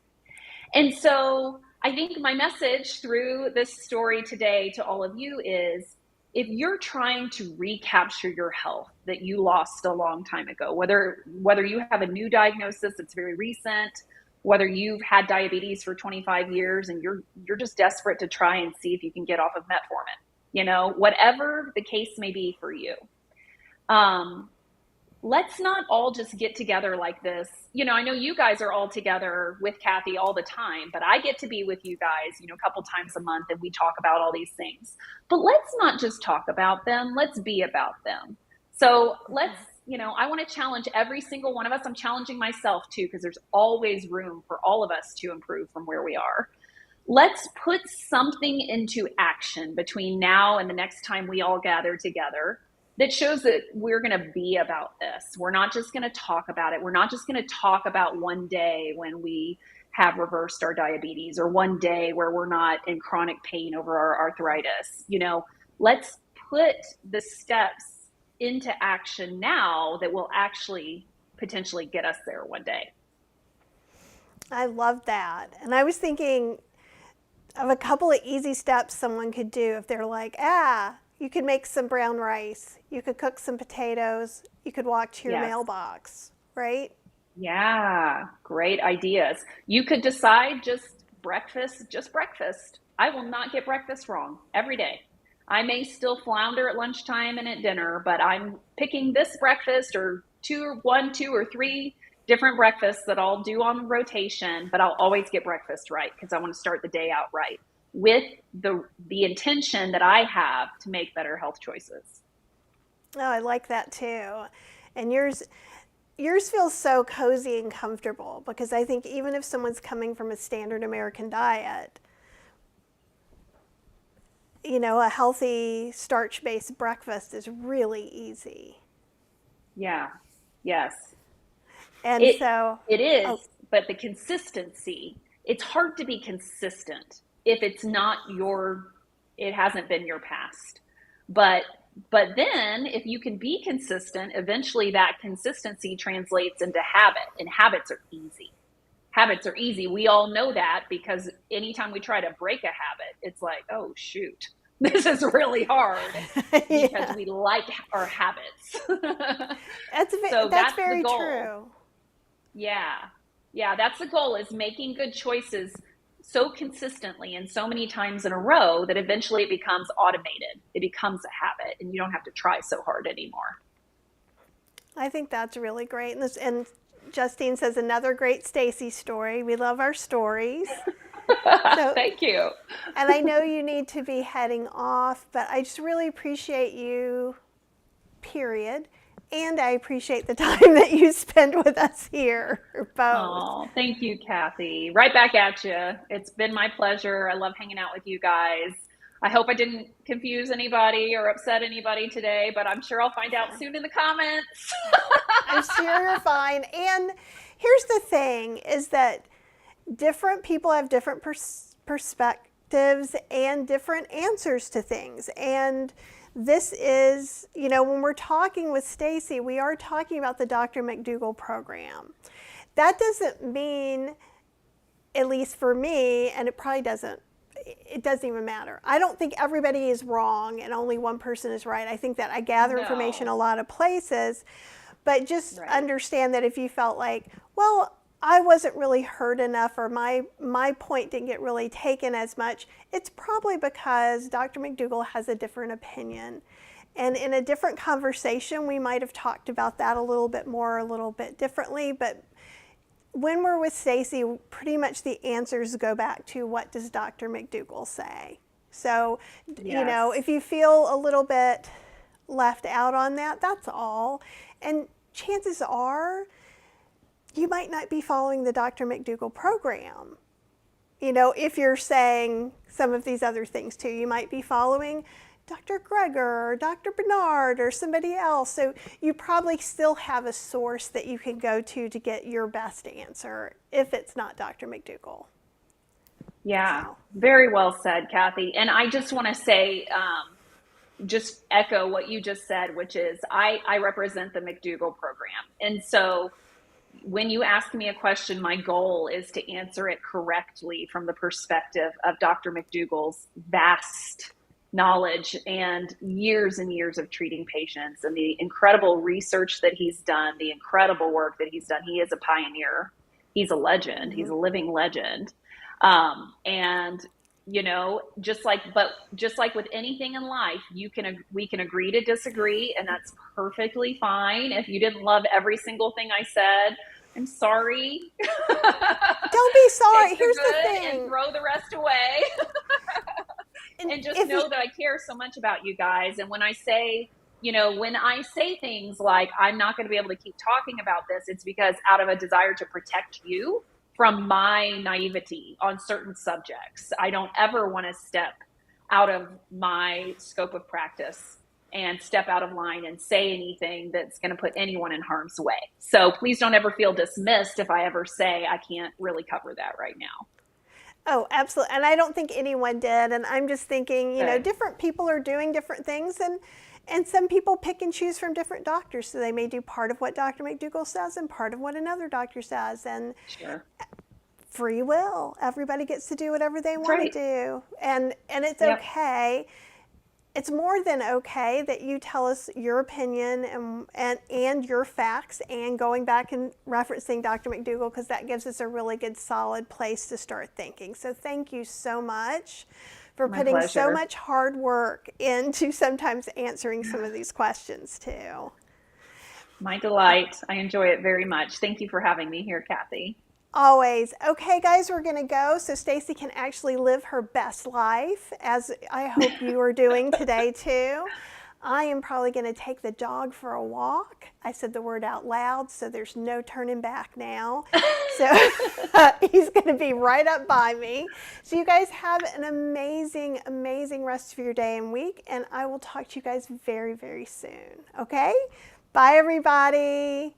And so I think my message through this story today to all of you is, if you're trying to recapture your health that you lost a long time ago, whether you have a new diagnosis that's very recent, whether you've had diabetes for 25 years and you're just desperate to try and see if you can get off of metformin, whatever the case may be for you. Let's not all just get together like this. I know you guys are all together with Kathy all the time, but I get to be with you guys, a couple times a month, and we talk about all these things. But let's not just talk about them. Let's be about them. So I want to challenge every single one of us. I'm challenging myself too, because there's always room for all of us to improve from where we are. Let's put something into action between now and the next time we all gather together that shows that we're going to be about this. We're not just going to talk about it. We're not just going to talk about one day when we have reversed our diabetes, or one day where we're not in chronic pain over our arthritis. Let's put the steps into action now that will actually potentially get us there one day. I love that. And I was thinking of a couple of easy steps someone could do if they're like, you could make some brown rice, you could cook some potatoes, you could walk to your mailbox, right? Yeah, great ideas. You could decide just breakfast. I will not get breakfast wrong every day. I may still flounder at lunchtime and at dinner, but I'm picking this breakfast or one, two, or three different breakfasts that I'll do on rotation, but I'll always get breakfast right because I want to start the day out right with the intention that I have to make better health choices. Oh, I like that too. And yours feels so cozy and comfortable because I think even if someone's coming from a standard American diet, a healthy starch-based breakfast is really easy. Yeah. Yes. And It so, it is, oh, but the consistency, it's hard to be consistent if it's not it hasn't been your past. But then if you can be consistent, eventually that consistency translates into habit, and habits are easy. Habits are easy. We all know that because anytime we try to break a habit, it's like, oh shoot, this is really hard because yeah, we like our habits. So that's that's the very goal. true. Yeah. Yeah, that's the goal, is making good choices so consistently and so many times in a row that eventually it becomes automated. It becomes a habit and you don't have to try so hard anymore. I think that's really great. And Justine says another great Stacy story. We love our stories. So, Thank you. and I know you need to be heading off, but I just really appreciate you, period. And I appreciate the time that you spend with us here, both. Oh, thank you, Kathy. Right back at you. It's been my pleasure. I love hanging out with you guys. I hope I didn't confuse anybody or upset anybody today, but I'm sure I'll find out soon in the comments. I'm sure you're fine. And here's the thing is that different people have different perspectives and different answers to things. And this is, when we're talking with Stacy, we are talking about the Dr. McDougall program. That doesn't mean, at least for me, and it doesn't even matter. I don't think everybody is wrong and only one person is right. I think that I gather information No. a lot of places, but just Right. understand that if you felt like, well, I wasn't really heard enough or my point didn't get really taken as much, it's probably because Dr. McDougall has a different opinion. And in a different conversation, we might have talked about that a little bit more, a little bit differently. But when we're with Stacy, pretty much the answers go back to what does Dr. McDougall say. So, Yes. if you feel a little bit left out on that, that's all. And chances are you might not be following the Dr. McDougall program. If you're saying some of these other things too, you might be following Dr. Greger or Dr. Bernard or somebody else. So you probably still have a source that you can go to get your best answer if it's not Dr. McDougall. Yeah. So, Very well said, Kathy. And I just want to say, just echo what you just said, which is I represent the McDougall program. And so when you ask me a question, my goal is to answer it correctly from the perspective of Dr. McDougall's vast knowledge and years of treating patients and the incredible research that he's done, the incredible work that he's done. He is a pioneer. He's a legend. He's a living legend. And just like with anything in life, we can agree to disagree, and that's perfectly fine. If you didn't love every single thing I said, I'm sorry. don't be sorry. Take the Here's the good and thing. throw the rest away. And And just if you, know that I care so much about you guys. And when I say, things like I'm not going to be able to keep talking about this, it's because out of a desire to protect you from my naivety on certain subjects. I don't ever want to step out of my scope of practice and step out of line and say anything that's going to put anyone in harm's way. So please don't ever feel dismissed if I ever say I can't really cover that right now. oh, absolutely. And I don't think anyone did. And I'm just thinking, Good. different people are doing different things, and some people pick and choose from different doctors. So they may do part of what Dr. McDougall says and part of what another doctor says. And Sure. free will. Everybody gets to do whatever they That's want to right. do. And it's Yep. okay. it's more than okay that you tell us your opinion and your facts, and going back and referencing Dr. McDougall, because that gives us a really good solid place to start thinking. So thank you so much for My putting so pleasure. much hard work into sometimes answering some of these questions too. My delight. I enjoy it very much. Thank you for having me here, Kathy. Always. Okay, guys, we're going to go so Stacy can actually live her best life, as I hope you are doing today too. I am probably going to take the dog for a walk. I said the word out loud, so there's no turning back now. So he's going to be right up by me. So you guys have an amazing, amazing rest of your day and week, and I will talk to you guys very, very soon. Okay? Bye, everybody.